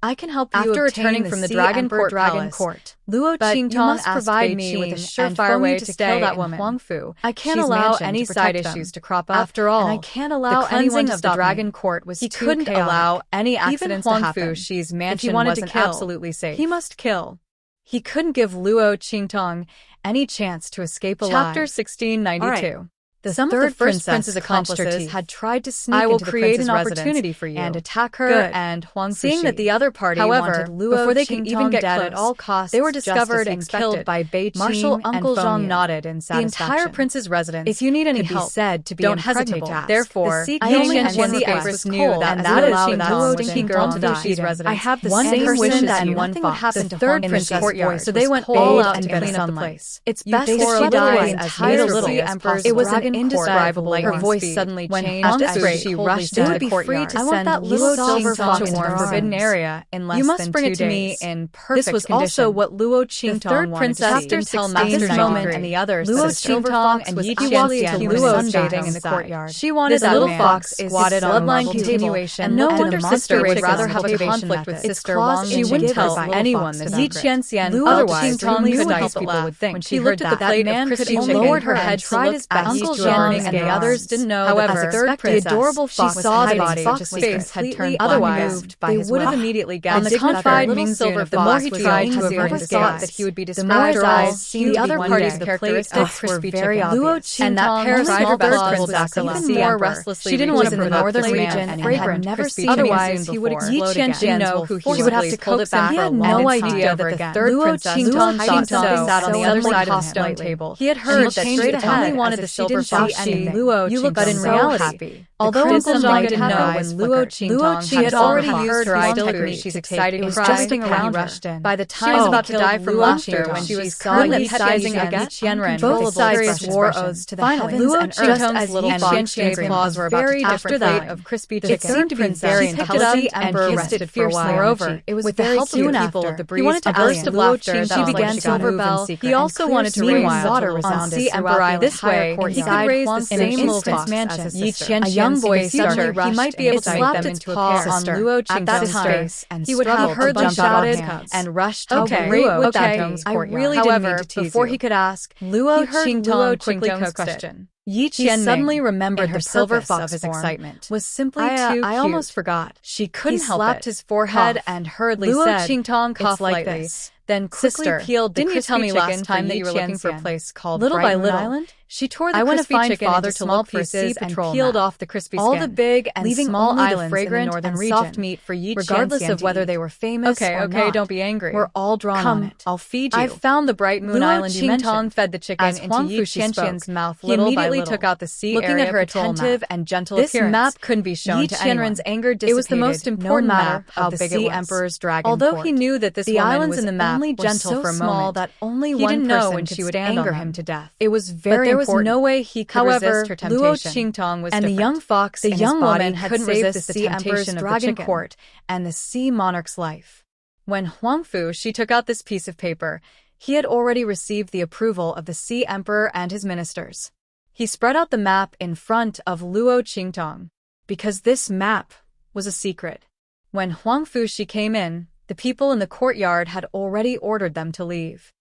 "I can help you After obtain returning the from the Sea Dragon Emperor Court Court. Luo But you Qingtong must provide me with a surefire way to kill that woman. Huang Fu. I can't She's allow mansion any to side protect them. issues to crop up. After all, and I can't allow the anyone cleansing to of the stop Dragon me. Court was He too couldn't chaotic. allow any Even accidents Huang to happen. Fuxi's If mansion he wanted wasn't to kill, absolutely safe. he must kill. He couldn't give Luo Qingtong any chance to escape alive. Chapter 1692. Some of the first prince's accomplices had tried to sneak into the prince's residence and attack her and Huang Fuxi. Seeing that the other party wanted Luo before they could Qingtong even get dead close, at all costs, they were discovered and expected. killed by Bei Qing Martial and Uncle Feng Zhang Yu. nodded in The satisfaction. entire prince's residence, If you need any could help, be said to be don't hesitate impregnable. to ask. Therefore, The I Sea only Empress and the was Empress cold, knew that and that that allowed allowed Luo stinking Qingtong to to die. Fuxi's residence. I have the One same person wishes and as you. one Nothing would fox. happen The to third Huang prince's Fuxi's courtyard, voice so they was went cold all and out to in clean the up the sunlight. place. It's You best think if she she dies dies as as miserably miserably as as possible. It was an Dragon indescribable Court. Her lightning voice speed. suddenly When changed Huang as Fuxi she coldly rushed said, into "Would the be free courtyard. to I want send that Luo little silver Qingtong fox into to her the forbidden arms. area in less You must than bring 2 it to me days. in perfect This was condition." also what Luo The Qingtong third wanted princess to didn't tell tell Master Master Moment Zhang and the others Luo that the silver Qingtong fox was was equally equally to to Luo's Luo's bathing bathing in the courtyard. She wanted This that little man fox is squatted on a bloodline marble continuation, table, and no and wonder the Sister monster would would rather rather have a cultivation conflict with method. Sister Its claws Wang. She itching wouldn't to tell give anyone little this fox Yi the Qianxian secret. otherwise Luo Qingtong knew couldn't what help people but laugh would think. when She she looked heard at the that. plate That of man crispy could chicken lowered in her her head and to tried look his at best Uncle to Qianming and the others didn't know that as a third princess, the adorable fox she saw the body fox's face had turned otherwise. They would have immediately guessed. On the contrary, little silver the more he tried to avert his gaze, that he would be described as the other party's characteristics were very obvious. And that pair of small claws even more restlessly. She didn't want to in the northern region and had never seen otherwise he would explode again. Didn't know who he would have to coax him. He had no idea that the third princess thought so sat on the other side of the stone table. He had heard that she only wanted the silver fox and Luo Qingtong, but in reality, although Uncle Zhang didn't know when Luo Qingtong had already used her eye technique, she's excited and crying around her. By the time she was about to die from laughter when she was currently sizing against Qianren, both sides swore oaths to the heavens and earth, little Qianxin's claws were very different fate of crispy chicken. It seemed to be very intelligent and kissed it fiercely. Moreover, it was with the help of the people of the breeze. He wanted to burst of laughter. She began to rebel. He also wanted to rain water resounded throughout this way. He could raise the same little fox mansion. A young boy suddenly rushed. He might be able to slap them into a pair on Luo Qingtong's face, and he would have heard them shouted and rushed to Luo Qingtong's courtyard. I really didn't mean to tease you. Before he could ask, Luo Qingtong quickly coaxed it. He suddenly remembered the silver fox of his excitement was simply too cute. I almost forgot. She couldn't help it. He slapped his forehead and hurriedly said, Luo Qingtong coughed lightly. Then quickly peeled the crispy chicken. Didn't you tell me last time that you were looking for a place called Little by Little Island? She tore the crispy chicken into small pieces and peeled off the crispy skin, all the big and small islands fragrant in the northern region. Soft meat for Yi regardless of whether they were famous or not. Okay, don't be angry. We're all drawn on it. I'll feed you. I've found the bright moon island you mentioned. Qingtong fed the chicken into Yi Qianxian's mouth little by little. He immediately took out the sea area looking at her attentive and gentle appearance. This map couldn't be shown to anyone. Anger dissipated. It was the most important map of the Sea Emperor's dragon court. Although he knew that this woman was only gentle for a moment, that only one person could anger him to death. It was very important. There was no way he could resist her temptation. Luo Qingtong was different. And the young fox, the young woman, couldn't resist the Sea Emperor's dragon court and the Sea Monarch's life. When Huangfu she took out this piece of paper, he had already received the approval of the Sea Emperor and his ministers. He spread out the map in front of Luo Qingtong, because this map was a secret. When Huangfu she came in, the people in the courtyard had already ordered them to leave.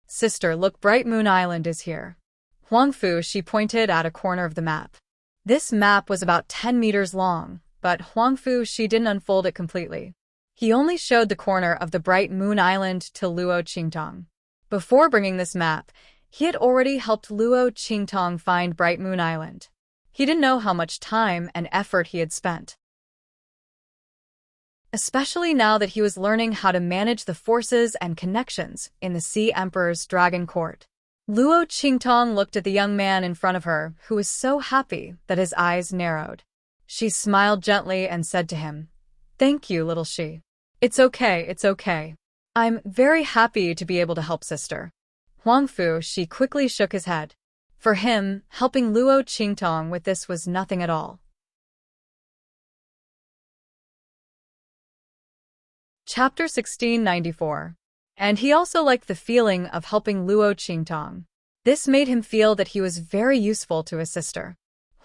Sister, look, Bright Moon Island is here. Huangfu she pointed at a corner of the map. This map was about 10 meters long, but Huangfu she didn't unfold it completely. He only showed the corner of the Bright Moon Island to Luo Qingtong. Before bringing this map, he had already helped Luo Qingtong find Bright Moon Island. He didn't know how much time and effort he had spent, especially now that he was learning how to manage the forces and connections in the Sea Emperor's dragon court. Luo Qingtong looked at the young man in front of her, who was so happy that his eyes narrowed. She smiled gently and said to him, "Thank you, little she. It's okay, it's okay. I'm very happy to be able to help sister." Huangfu she quickly shook his head. For him, helping Luo Qingtong with this was nothing at all. Chapter 1694. And he also liked the feeling of helping Luo Qingtong. This made him feel that he was very useful to his sister.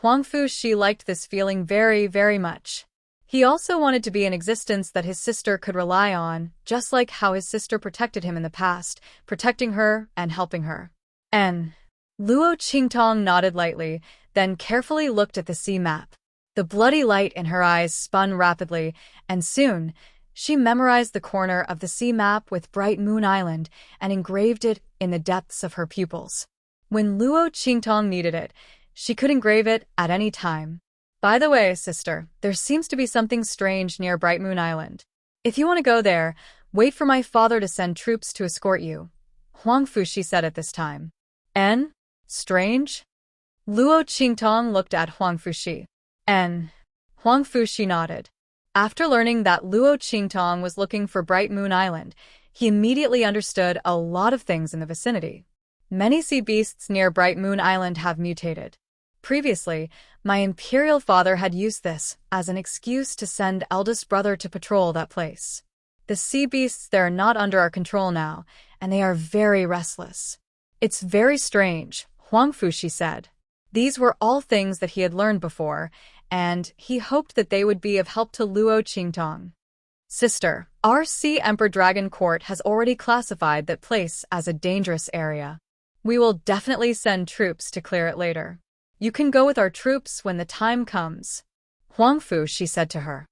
Huangfu she liked this feeling very, very much. He also wanted to be an existence that his sister could rely on, just like how his sister protected him in the past, protecting her and helping her. And Luo Qingtong nodded lightly, then carefully looked at the sea map. The bloody light in her eyes spun rapidly, and soon, she memorized the corner of the sea map with Bright Moon Island and engraved it in the depths of her pupils. When Luo Qingtong needed it, she could engrave it at any time. By the way, sister, there seems to be something strange near Bright Moon Island. If you want to go there, wait for my father to send troops to escort you. Huangfu she said at this time. N? Strange? Luo Qingtong looked at Huangfu she. N. Huangfu she nodded. After learning that Luo Qingtong was looking for Bright Moon Island, he immediately understood a lot of things in the vicinity. Many sea beasts near Bright Moon Island have mutated. Previously, my imperial father had used this as an excuse to send eldest brother to patrol that place. The sea beasts there are not under our control now, and they are very restless. It's very strange, Huangfu she said. These were all things that he had learned before, and he hoped that they would be of help to Luo Qingtong. Sister, our Sea Emperor Dragon Court has already classified that place as a dangerous area. We will definitely send troops to clear it later. You can go with our troops when the time comes. Huangfu, she said to her.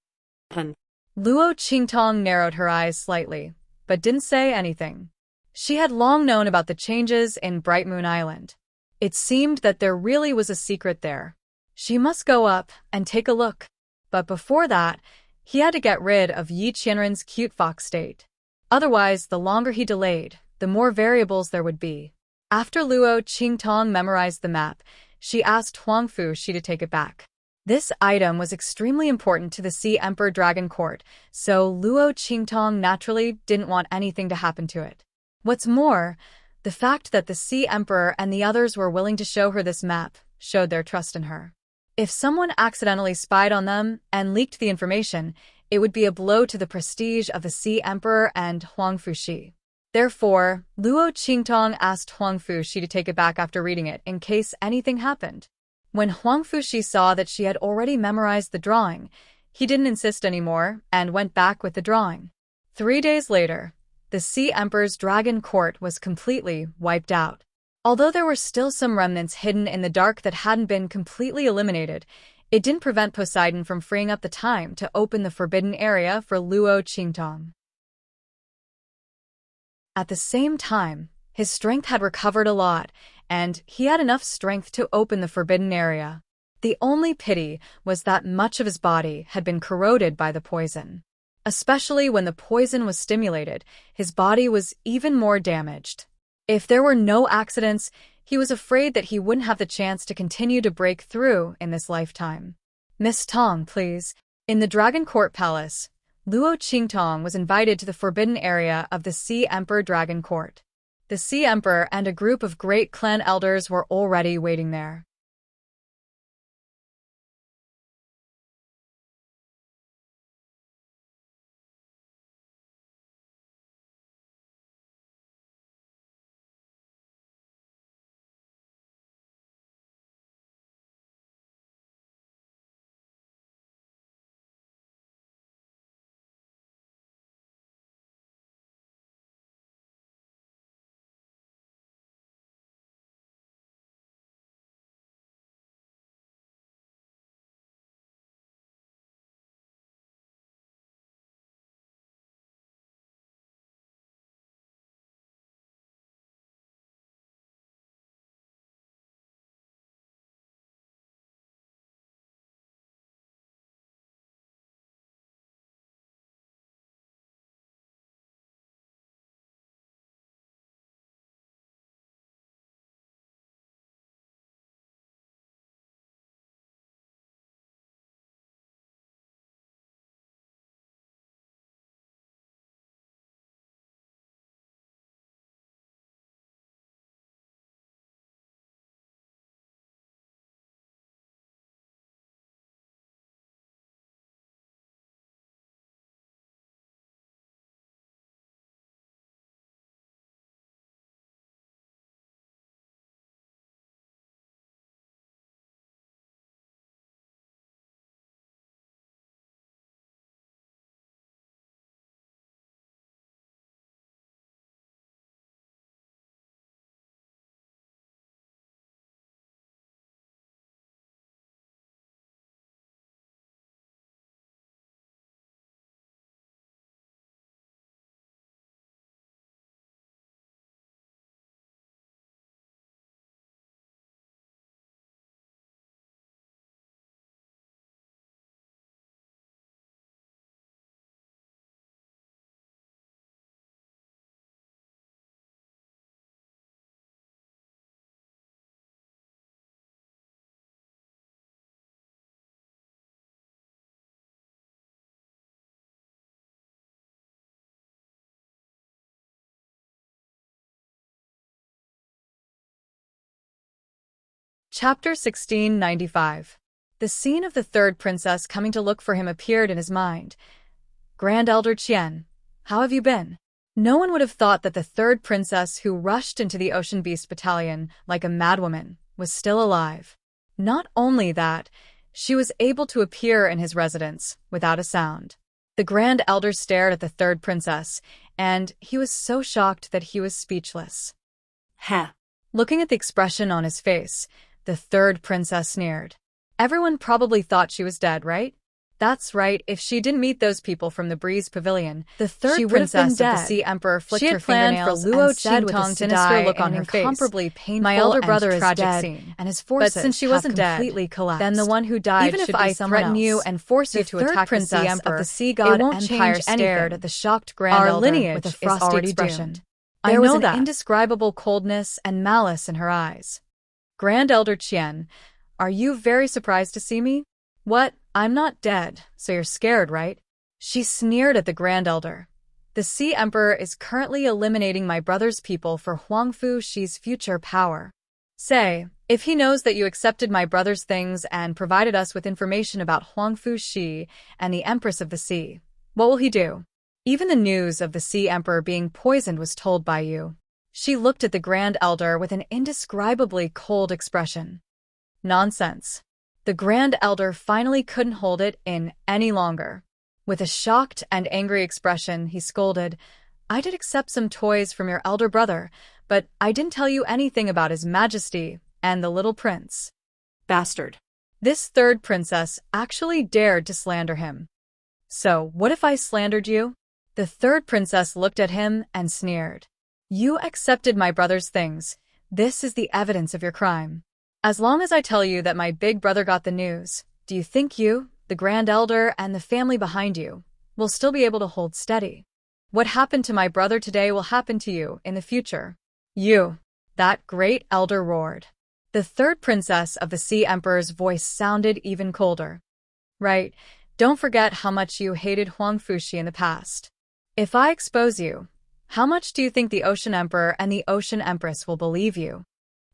Hun. Luo Qingtong narrowed her eyes slightly, but didn't say anything. She had long known about the changes in Bright Moon Island. It seemed that there really was a secret there. She must go up and take a look. But before that, he had to get rid of Yi Qianren's cute fox state. Otherwise, the longer he delayed, the more variables there would be. After Luo Qingtong memorized the map, she asked Huangfu to take it back. This item was extremely important to the Sea Emperor Dragon Court, so Luo Qingtong naturally didn't want anything to happen to it. What's more, the fact that the Sea Emperor and the others were willing to show her this map showed their trust in her. If someone accidentally spied on them and leaked the information, it would be a blow to the prestige of the Sea Emperor and Huangfu. Therefore, Luo Qingtong asked Huangfu to take it back after reading it in case anything happened. When Huangfu saw that she had already memorized the drawing, he didn't insist anymore and went back with the drawing. 3 days later, the Sea Emperor's dragon court was completely wiped out. Although there were still some remnants hidden in the dark that hadn't been completely eliminated, it didn't prevent Poseidon from freeing up the time to open the forbidden area for Luo Qingtong. At the same time, his strength had recovered a lot, and he had enough strength to open the forbidden area. The only pity was that much of his body had been corroded by the poison. Especially when the poison was stimulated, his body was even more damaged. If there were no accidents, he was afraid that he wouldn't have the chance to continue to break through in this lifetime. Miss Tong, please. In the Dragon Court Palace, Luo Qingtong was invited to the forbidden area of the Sea Emperor Dragon Court. The Sea Emperor and a group of great clan elders were already waiting there. Chapter 1695. The scene of the third princess coming to look for him appeared in his mind. Grand Elder Qian, how have you been? No one would have thought that the third princess who rushed into the Ocean Beast Battalion like a madwoman was still alive. Not only that, she was able to appear in his residence without a sound. The Grand Elder stared at the third princess, and he was so shocked that he was speechless. Ha! Looking at the expression on his face, The third princess sneered. Everyone probably thought she was dead, right? That's right, if she didn't meet those people from the Breeze Pavilion, The third she would have been princess dead. of the Sea Emperor flicked She her had planned for fingernails Luo and said with a Qingtong to sinister die look in on an her face, incomparably painful "My elder and brother is tragic dead, scene. and his But forces since she have wasn't dead, completely collapsed. then the one who died Even if should I be someone threaten else. you and force you The to third attack the Sea princess Emperor, of the Sea it God won't Empire change stared anything." at the shocked Grand Our Elder lineage with a is frosty already expression. doomed. There I was know an that. indescribable coldness and malice in her eyes. Grand Elder Qian, are you very surprised to see me? What? I'm not dead, so you're scared, right? She sneered at the Grand Elder. The Sea Emperor is currently eliminating my brother's people for Huangfu Shi's future power. Say, if he knows that you accepted my brother's things and provided us with information about Huangfu Shi and the Empress of the Sea, what will he do? Even the news of the Sea Emperor being poisoned was told by you. She looked at the Grand Elder with an indescribably cold expression. Nonsense. The Grand Elder finally couldn't hold it in any longer. With a shocked and angry expression, he scolded, I did accept some toys from your elder brother, but I didn't tell you anything about His Majesty and the little prince. Bastard. This third princess actually dared to slander him. So, what if I slandered you? The third princess looked at him and sneered. You accepted my brother's things. This is the evidence of your crime. As long as I tell you that my big brother got the news, do you think you, the Grand Elder, and the family behind you, will still be able to hold steady? What happened to my brother today will happen to you in the future. You, that great elder roared. The third princess of the Sea Emperor's voice sounded even colder. Right, don't forget how much you hated Huangfu Shi in the past. If I expose you, how much do you think the Ocean Emperor and the Ocean Empress will believe you?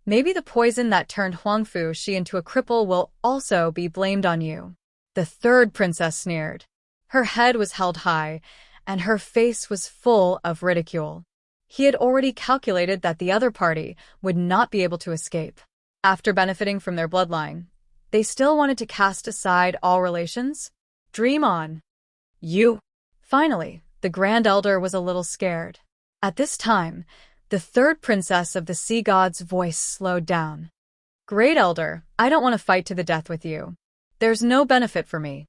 Maybe the poison that turned Huangfu Shi into a cripple will also be blamed on you. The third princess sneered. Her head was held high, and her face was full of ridicule. He had already calculated that the other party would not be able to escape. After benefiting from their bloodline, they still wanted to cast aside all relations? Dream on. You. Finally, the Grand Elder was a little scared. At this time, the third princess of the Sea God's voice slowed down. Great Elder, I don't want to fight to the death with you. There's no benefit for me.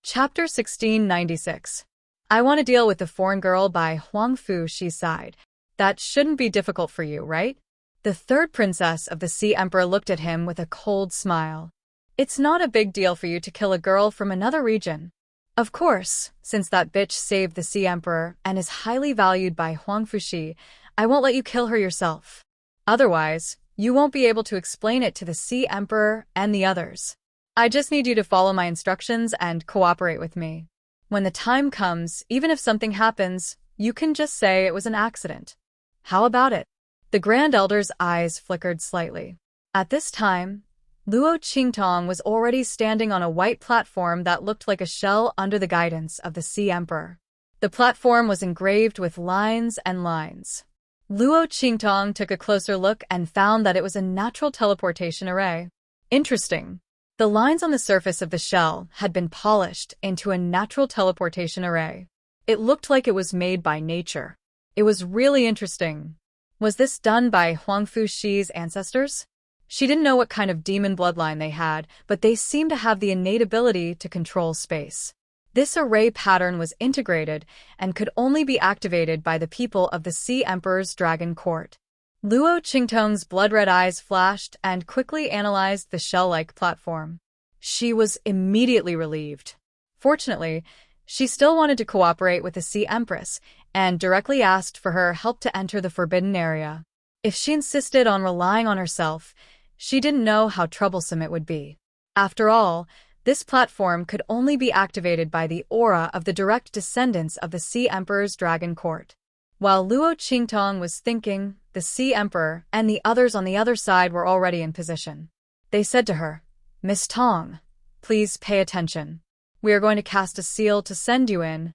Chapter 1696. I Want to Deal with the Foreign Girl by Huangfu Shi sighed. That shouldn't be difficult for you, right? The third princess of the Sea Emperor looked at him with a cold smile. It's not a big deal for you to kill a girl from another region. Of course, since that bitch saved the Sea Emperor and is highly valued by Huangfu Shi, I won't let you kill her yourself. Otherwise, you won't be able to explain it to the Sea Emperor and the others. I just need you to follow my instructions and cooperate with me. When the time comes, even if something happens, you can just say it was an accident. How about it? The Grand Elder's eyes flickered slightly. At this time, Luo Qingtong was already standing on a white platform that looked like a shell under the guidance of the Sea Emperor. The platform was engraved with lines and lines. Luo Qingtong took a closer look and found that it was a natural teleportation array. Interesting. The lines on the surface of the shell had been polished into a natural teleportation array. It looked like it was made by nature. It was really interesting. Was this done by Huangfu Shi's ancestors? She didn't know what kind of demon bloodline they had, but they seemed to have the innate ability to control space. This array pattern was integrated and could only be activated by the people of the Sea Emperor's Dragon Court. Luo Qingtong's blood-red eyes flashed and quickly analyzed the shell-like platform. She was immediately relieved. Fortunately, she still wanted to cooperate with the Sea Empress and directly asked for her help to enter the forbidden area. If she insisted on relying on herself, she didn't know how troublesome it would be. After all, This platform could only be activated by the aura of the direct descendants of the Sea Emperor's dragon court. While Luo Qingtong was thinking, the Sea Emperor and the others on the other side were already in position. They said to her, "Miss Tong, please pay attention. We are going to cast a seal to send you in."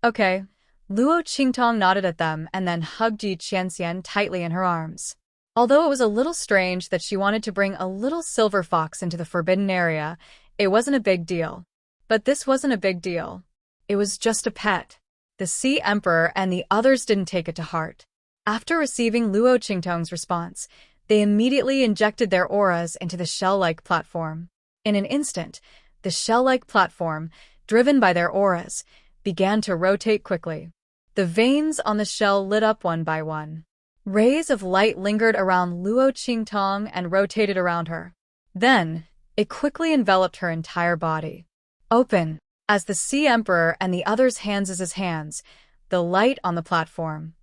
"Okay." Luo Qingtong nodded at them and then hugged Yi Qianxian tightly in her arms. Although it was a little strange that she wanted to bring a little silver fox into the forbidden area, it wasn't a big deal. But this wasn't a big deal. It was just a pet. The Sea Emperor and the others didn't take it to heart. After receiving Luo Qingtong's response, they immediately injected their auras into the shell-like platform. In an instant, the shell-like platform, driven by their auras, began to rotate quickly. The veins on the shell lit up one by one. Rays of light lingered around Luo Qingtong and rotated around her. Then, it quickly enveloped her entire body. Open! As the Sea Emperor and the others' hands as his hands, the light on the platform.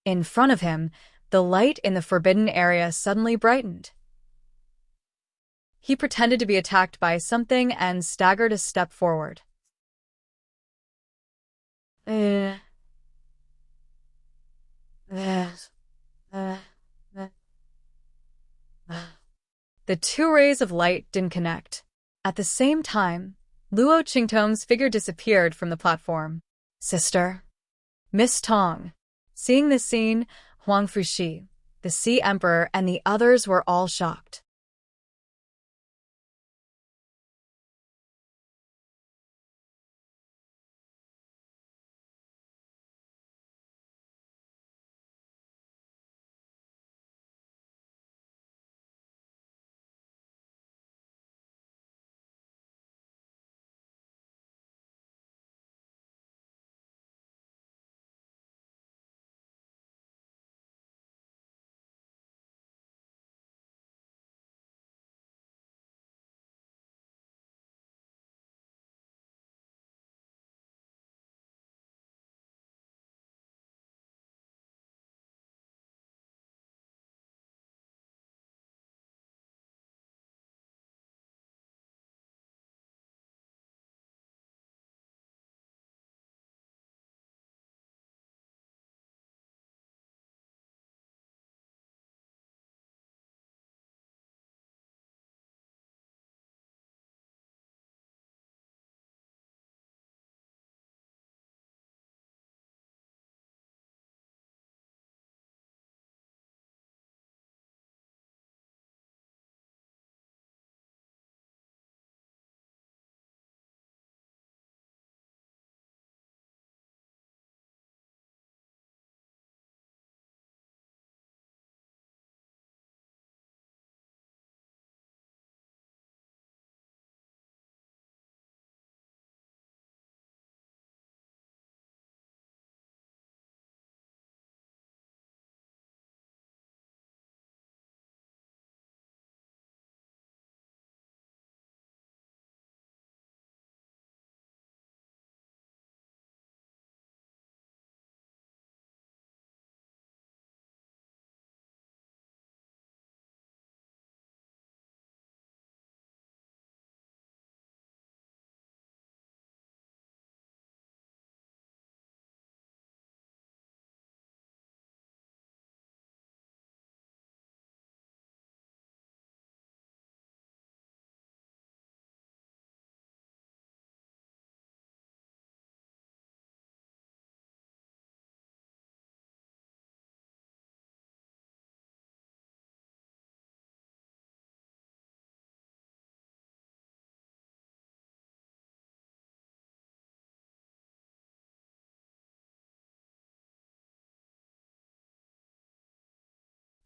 In front of him, the light in the forbidden area suddenly brightened. He pretended to be attacked by something and staggered a step forward. The 2 rays of light didn't connect. At the same time, Luo Qingtong's figure disappeared from the platform. "Sister." "Miss Tong." Seeing this scene, Huang Fuxi, the Sea Emperor, and the others were all shocked.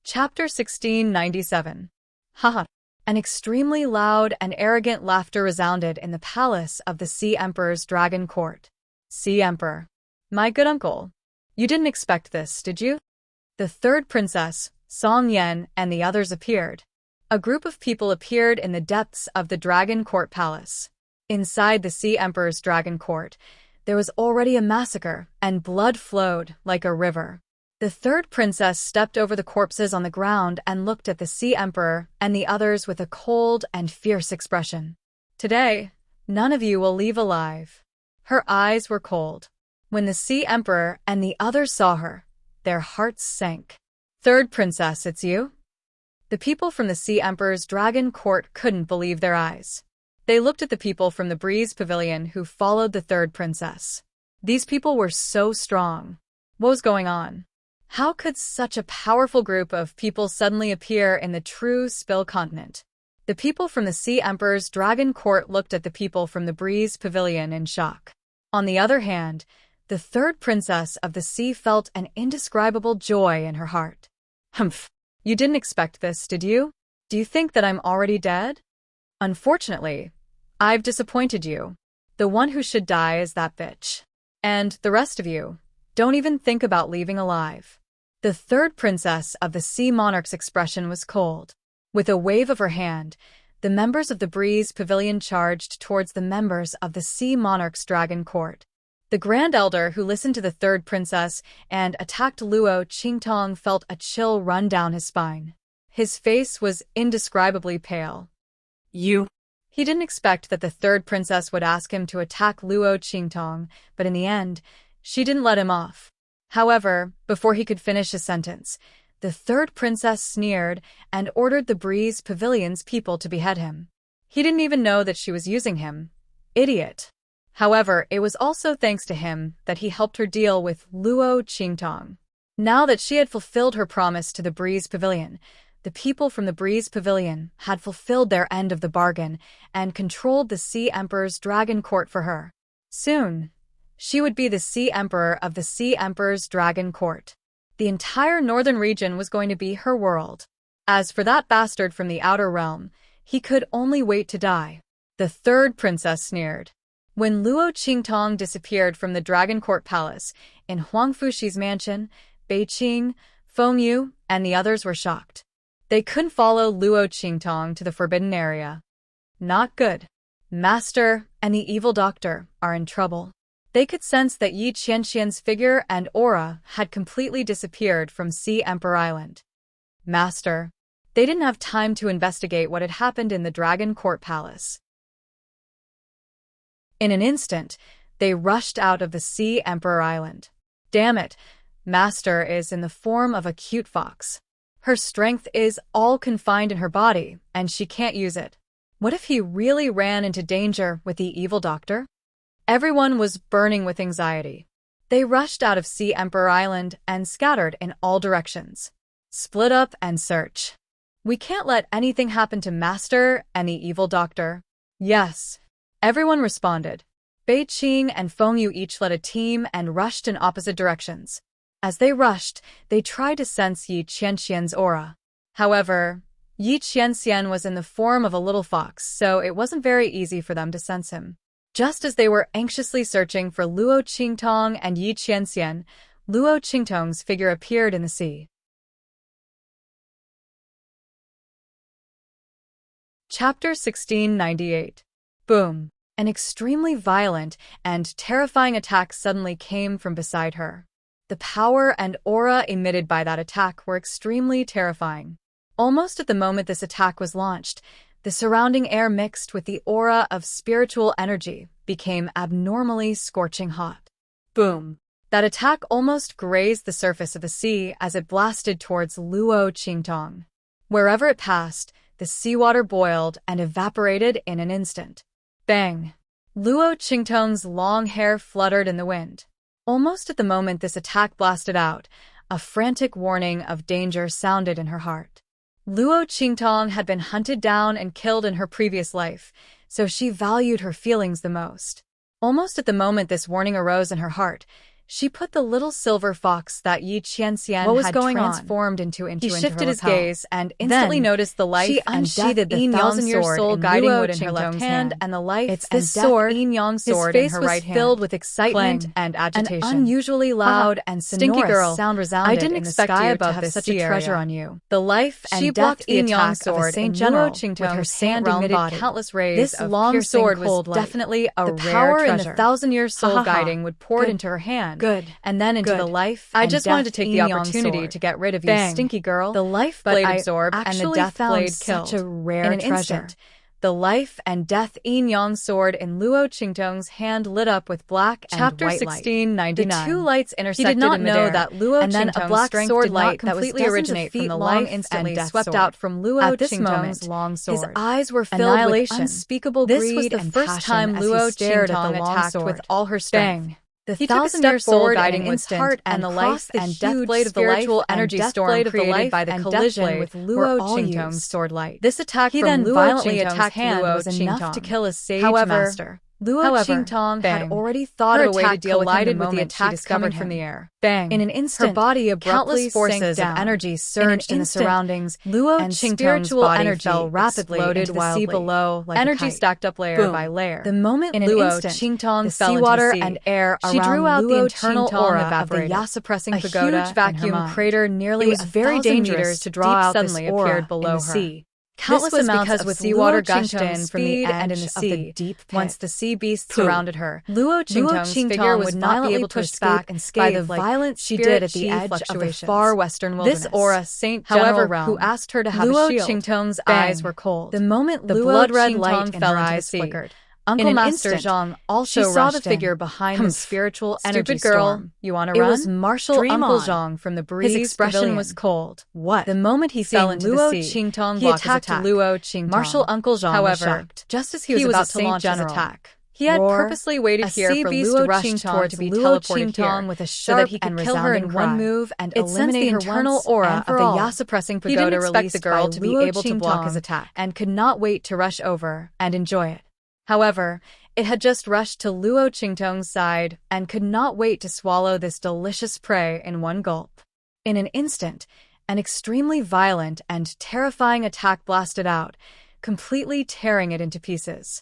Chapter 1697. Haha. An extremely loud and arrogant laughter resounded in the palace of the Sea Emperor's dragon court. Sea Emperor. My good uncle. You didn't expect this, did you? The third princess, Song Yan, and the others appeared. A group of people appeared in the depths of the dragon court palace. Inside the Sea Emperor's dragon court, there was already a massacre, and blood flowed like a river. The third princess stepped over the corpses on the ground and looked at the Sea Emperor and the others with a cold and fierce expression. Today, None of you will leave alive." Her eyes were cold. When the Sea Emperor and the others saw her, their hearts sank. "Third princess, it's you?" The people from the Sea Emperor's dragon court couldn't believe their eyes. They looked at the people from the Breeze Pavilion who followed the third princess. These people were so strong. What was going on? How could such a powerful group of people suddenly appear in the true Spill continent? The people from the Sea Emperor's dragon court looked at the people from the Breeze Pavilion in shock. On the other hand, the third princess of the sea felt an indescribable joy in her heart. "Humph. You didn't expect this, did you? Do you think that I'm already dead? Unfortunately, I've disappointed you. The one who should die is that bitch. And the rest of you, don't even think about leaving alive." The third princess of the sea monarch's expression was cold. With a wave of her hand, the members of the Breeze Pavilion charged towards the members of the sea monarch's dragon court. The Grand Elder who listened to the third princess and attacked Luo Qingtong felt a chill run down his spine. His face was indescribably pale. You. He didn't expect that the third princess would ask him to attack Luo Qingtong, but in the end, she didn't let him off. However, before he could finish his sentence, the third princess sneered and ordered the Breeze Pavilion's people to behead him. He didn't even know that she was using him. Idiot. However, it was also thanks to him that he helped her deal with Luo Qingtong. Now that she had fulfilled her promise to the Breeze Pavilion, the people from the Breeze Pavilion had fulfilled their end of the bargain and controlled the Sea Emperor's dragon court for her. Soon, she would be the Sea Emperor of the Sea Emperor's dragon court. The entire northern region was going to be her world. As for that bastard from the outer realm, he could only wait to die. The third princess sneered. When Luo Qingtong disappeared from the Dragon Court Palace in Huang Fuxi's mansion, Beiqing, Fengyu, and the others were shocked. They couldn't follow Luo Qingtong to the forbidden area. Not good. Master and the evil doctor are in trouble. They could sense that Yi Qianxian's figure and aura had completely disappeared from Sea Emperor Island. Master. They didn't have time to investigate what had happened in the Dragon Court Palace. In an instant, they rushed out of the Sea Emperor Island. Damn it, Master is in the form of a cute fox. Her strength is all confined in her body, and she can't use it. What if he really ran into danger with the evil doctor? Everyone was burning with anxiety. They rushed out of Sea Emperor Island and scattered in all directions. Split up and search. We can't let anything happen to Master and the evil doctor. Yes. Everyone responded. Beiqing and Fengyu each led a team and rushed in opposite directions. As they rushed, they tried to sense Yi Qianxian's aura. However, Yi Qianxian was in the form of a little fox, so it wasn't very easy for them to sense him. Just as they were anxiously searching for Luo Qingtong and Yi Qianxian, Luo Qingtong's figure appeared in the sea. Chapter 1698. Boom. An extremely violent and terrifying attack suddenly came from beside her. The power and aura emitted by that attack were extremely terrifying. Almost at the moment this attack was launched, the surrounding air mixed with the aura of spiritual energy became abnormally scorching hot. Boom! That attack almost grazed the surface of the sea as it blasted towards Luo Qingtong. Wherever it passed, the seawater boiled and evaporated in an instant. Bang! Luo Qingtong's long hair fluttered in the wind. Almost at the moment this attack blasted out, a frantic warning of danger sounded in her heart. Luo Qingtong had been hunted down and killed in her previous life, so she valued her feelings the most. Almost at the moment this warning arose in her heart, she put the little silver fox that Yi Qianxian had transformed into He shifted her his lapel. gaze and instantly noticed the life and death the yin yang thousand-year sword soul in guiding Luo wood in her left Qingtong's hand, and the life It's and this death sword, yin yang sword his in face her was right hand. filled with excitement Clang. and agitation. An unusually loud and Stinky sonorous girl, sound resounded I didn't in the expect sky you above to have this such sea a treasure area. on you. The life She and blocked death the yin yang attack of a sword Saint in General Luo with her Qingtong's saint hand realm emitted body. countless rays This of long piercing sword cold was light. definitely a The rare power in the treasure. thousand-year soul Ha ha ha. guiding would pour Good. into her hand, Good. and then into Good. the life I and just death wanted to take the yin yang opportunity sword. to get rid of you, Bang. stinky girl. The life But blade I absorbed and the actually death found blade such killed. a rare In an treasure. instant, The life and death yin-yang sword in Luo Qingtong's hand lit up with black and Chapter white light. 1699. The two lights intersected. He did not in know midair, that Luo and then Qingtong's a black strength sword did not light that was completely originate from the life life instantly and death swept sword. out from Luo At this Qingtong's moment, long sword. his eyes were filled with unspeakable This greed was the and first passion time as Luo he stared at Qingtong the long attacked sword. with all her strength. Bang! The He took a 1,000-year step forward sword in guiding an instant instant and the crossed life and the death huge blade of the spiritual life energy and storm blade of the created life by the and collision death with blade Luo were all Qingtong's used. sword light. This attack He from then Luo violently Qingtong's attacked hand Luo was enough Qingtong. to kill a sage However, master. Luo Qingtong had bang, already thought her of a way to attack deal with him the collided with the moment she attack discovered coming him. from the air. Bang! In an instant, her body abruptly countless forces sank of down. energy surged in the instant, surroundings, Luo and Qingtong's spiritual body energy fell rapidly exploded into the sea wildly. below like Energy a kite. stacked up layer Boom. by layer. The moment In an Luo instant, Qingtong the fell into seawater the sea, and air she around drew out the Luo internal Qingtong aura of the evaporated. Ya-suppressing A pagoda huge vacuum in her mind. crater nearly It was very 1,000 dangerous meters to deep draw out this suddenly aura appeared below in her. the sea. Countless This was amounts because of with seawater Luo gushed in Qingtong's from the speed edge and in the of the sea. deep pit. Once the sea beasts Pooh. surrounded her, Luo Qingtong's figure was would not be able to pushed escape back by the like violent she did at the spirit edge chi of the far western wilderness. This aura Saint However, General realm, who asked her to have Luo a shield. Qingtong's Bang. eyes were cold. The moment the Luo blood-red Qingtong light fell in her into the eyes sea, flickered. Uncle In an Master instant, Zhang also she saw the rushed figure in. behind the spiritual energy Stupid girl, storm. you want to It run? was Martial Dream Uncle on. Zhang from the breeze. His expression Pavilion was cold. What? The moment he fell into Luo the sea, Qingtong he attacked attack. Luo Qingtong. Martial Uncle Zhang was However, shocked. just as He he was about a to Saint launch his General. attack, He had roar, purposely waited a here sea for beast Luo rushed Qingtong towards to be Luo teleported Qingtong here with a so that sharp he could and kill her in resounding one cry. move and It sensed eliminate the her internal once aura and of for the all. Ya-suppressing He pagoda didn't expect released the girl by to be Luo able to block his Qingtong attack and could not wait to rush over and enjoy it. However, it had just rushed to Luo Qingtong's side and could not wait to swallow this delicious prey in one gulp. In an instant, an extremely violent and terrifying attack blasted out, completely tearing it into pieces.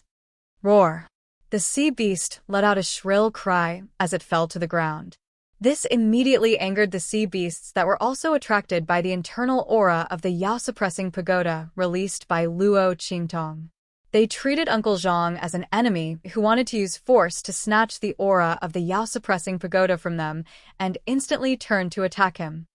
Roar! The sea beast let out a shrill cry as it fell to the ground. This immediately angered the sea beasts that were also attracted by the internal aura of the Ya-suppressing pagoda released by Luo Qingtong. They treated Uncle Zhang as an enemy who wanted to use force to snatch the aura of the Ya-suppressing pagoda from them and instantly turned to attack him.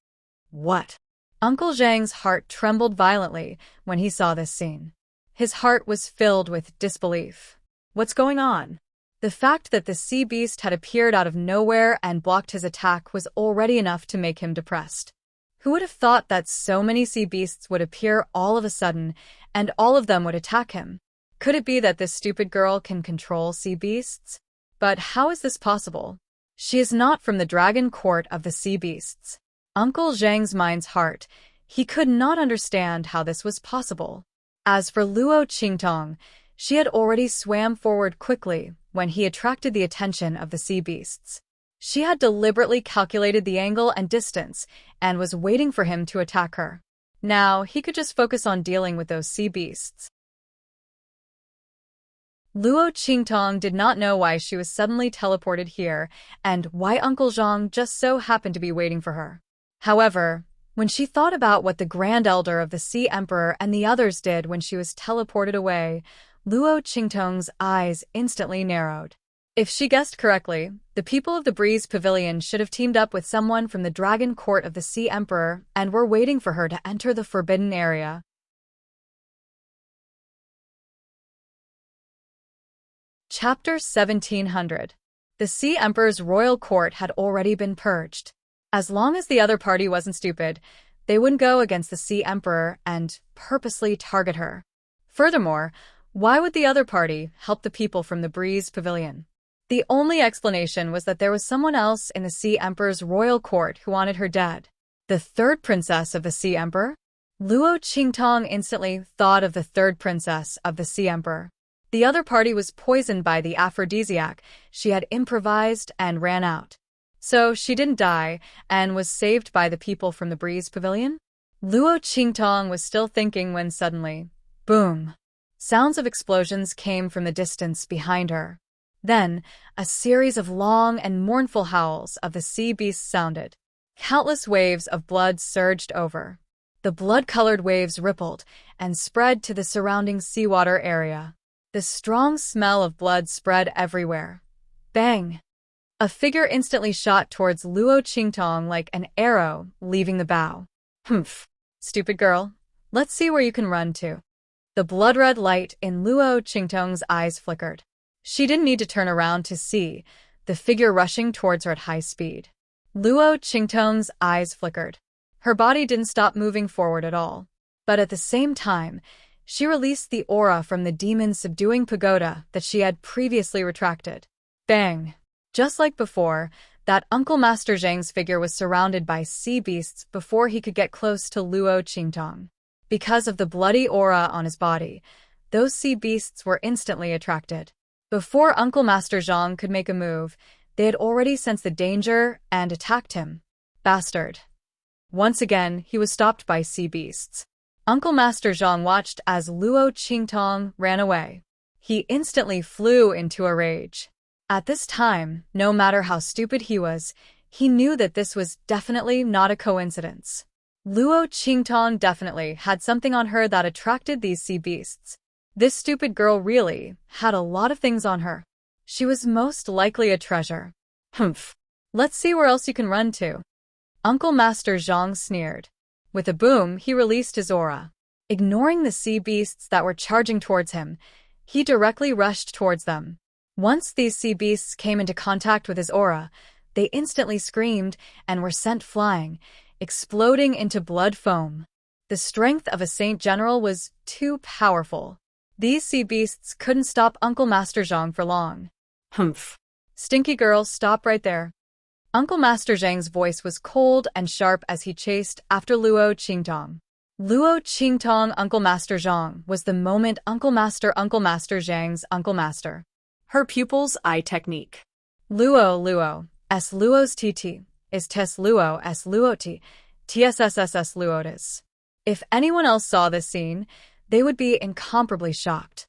What? Uncle Zhang's heart trembled violently when he saw this scene. His heart was filled with disbelief. What's going on? The fact that the sea beast had appeared out of nowhere and blocked his attack was already enough to make him depressed. Who would have thought that so many sea beasts would appear all of a sudden and all of them would attack him? Could it be that this stupid girl can control sea beasts? But how is this possible? She is not from the dragon court of the sea beasts. Uncle Zhang's mind's heart, he could not understand how this was possible. As for Luo Qingtong, she had already swam forward quickly when he attracted the attention of the sea beasts. She had deliberately calculated the angle and distance and was waiting for him to attack her. Now, he could just focus on dealing with those sea beasts. Luo Qingtong did not know why she was suddenly teleported here and why Uncle Zhang just so happened to be waiting for her. However, when she thought about what the Grand Elder of the Sea Emperor and the others did when she was teleported away, Luo Qingtong's eyes instantly narrowed. If she guessed correctly, the people of the Breeze Pavilion should have teamed up with someone from the Dragon Court of the Sea Emperor and were waiting for her to enter the Forbidden Area. Chapter 1700. The Sea Emperor's royal court had already been purged. As long as the other party wasn't stupid, they wouldn't go against the Sea Emperor and purposely target her. Furthermore, why would the other party help the people from the Breeze Pavilion? The only explanation was that there was someone else in the Sea Emperor's royal court who wanted her dead. The third princess of the Sea Emperor? Luo Qingtong instantly thought of the third princess of the Sea Emperor. The other party was poisoned by the aphrodisiac she had improvised and ran out. So she didn't die and was saved by the people from the Breeze Pavilion? Luo Qingtong was still thinking when suddenly, boom! Sounds of explosions came from the distance behind her. Then, a series of long and mournful howls of the sea beasts sounded. Countless waves of blood surged over. The blood-colored waves rippled and spread to the surrounding seawater area. The strong smell of blood spread everywhere. Bang! A figure instantly shot towards Luo Qingtong like an arrow leaving the bow. Humph! Stupid girl. Let's see where you can run to. The blood-red light in Luo Qingtong's eyes flickered. She didn't need to turn around to see the figure rushing towards her at high speed. Luo Qingtong's eyes flickered. Her body didn't stop moving forward at all. But at the same time, she released the aura from the demon's subduing pagoda that she had previously retracted. Bang! Just like before, that Uncle Master Zhang's figure was surrounded by sea beasts before he could get close to Luo Qingtong. Because of the bloody aura on his body, those sea beasts were instantly attracted. Before Uncle Master Zhang could make a move, they had already sensed the danger and attacked him. Bastard. Once again, he was stopped by sea beasts. Uncle Master Zhang watched as Luo Qingtong ran away. He instantly flew into a rage. At this time, no matter how stupid he was, he knew that this was definitely not a coincidence. Luo Qingtong definitely had something on her that attracted these sea beasts. This stupid girl really had a lot of things on her. She was most likely a treasure. Humph. Let's see where else you can run to. Uncle Master Zhang sneered. With a boom, he released his aura. Ignoring the sea beasts that were charging towards him, he directly rushed towards them. Once these sea beasts came into contact with his aura, they instantly screamed and were sent flying, exploding into blood foam. The strength of a Saint General was too powerful. These sea beasts couldn't stop Uncle Master Zhang for long. Humph. Stinky girl, stop right there. Uncle Master Zhang's voice was cold and sharp as he chased after Luo Qingtong. Luo Qingtong Uncle Master Zhang was the moment Uncle Master Zhang's Uncle Master. Her pupil's eye technique. Luo, S Luo's TT, is Tes Luo S Luoti, TSSSS Luotis. If anyone else saw this scene, they would be incomparably shocked.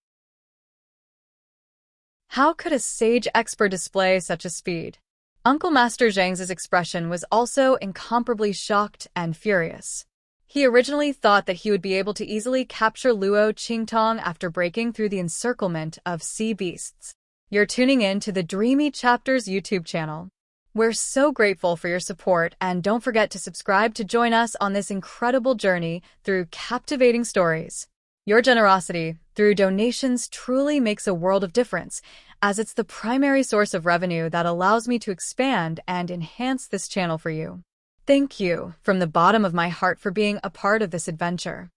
How could a sage expert display such a speed? Uncle Master Zhang's expression was also incomparably shocked and furious. He originally thought that he would be able to easily capture Luo Qingtong after breaking through the encirclement of sea beasts. You're tuning in to the Dreamy Chapters YouTube channel. We're so grateful for your support, and don't forget to subscribe to join us on this incredible journey through captivating stories. Your generosity through donations truly makes a world of difference, as it's the primary source of revenue that allows me to expand and enhance this channel for you. Thank you from the bottom of my heart for being a part of this adventure.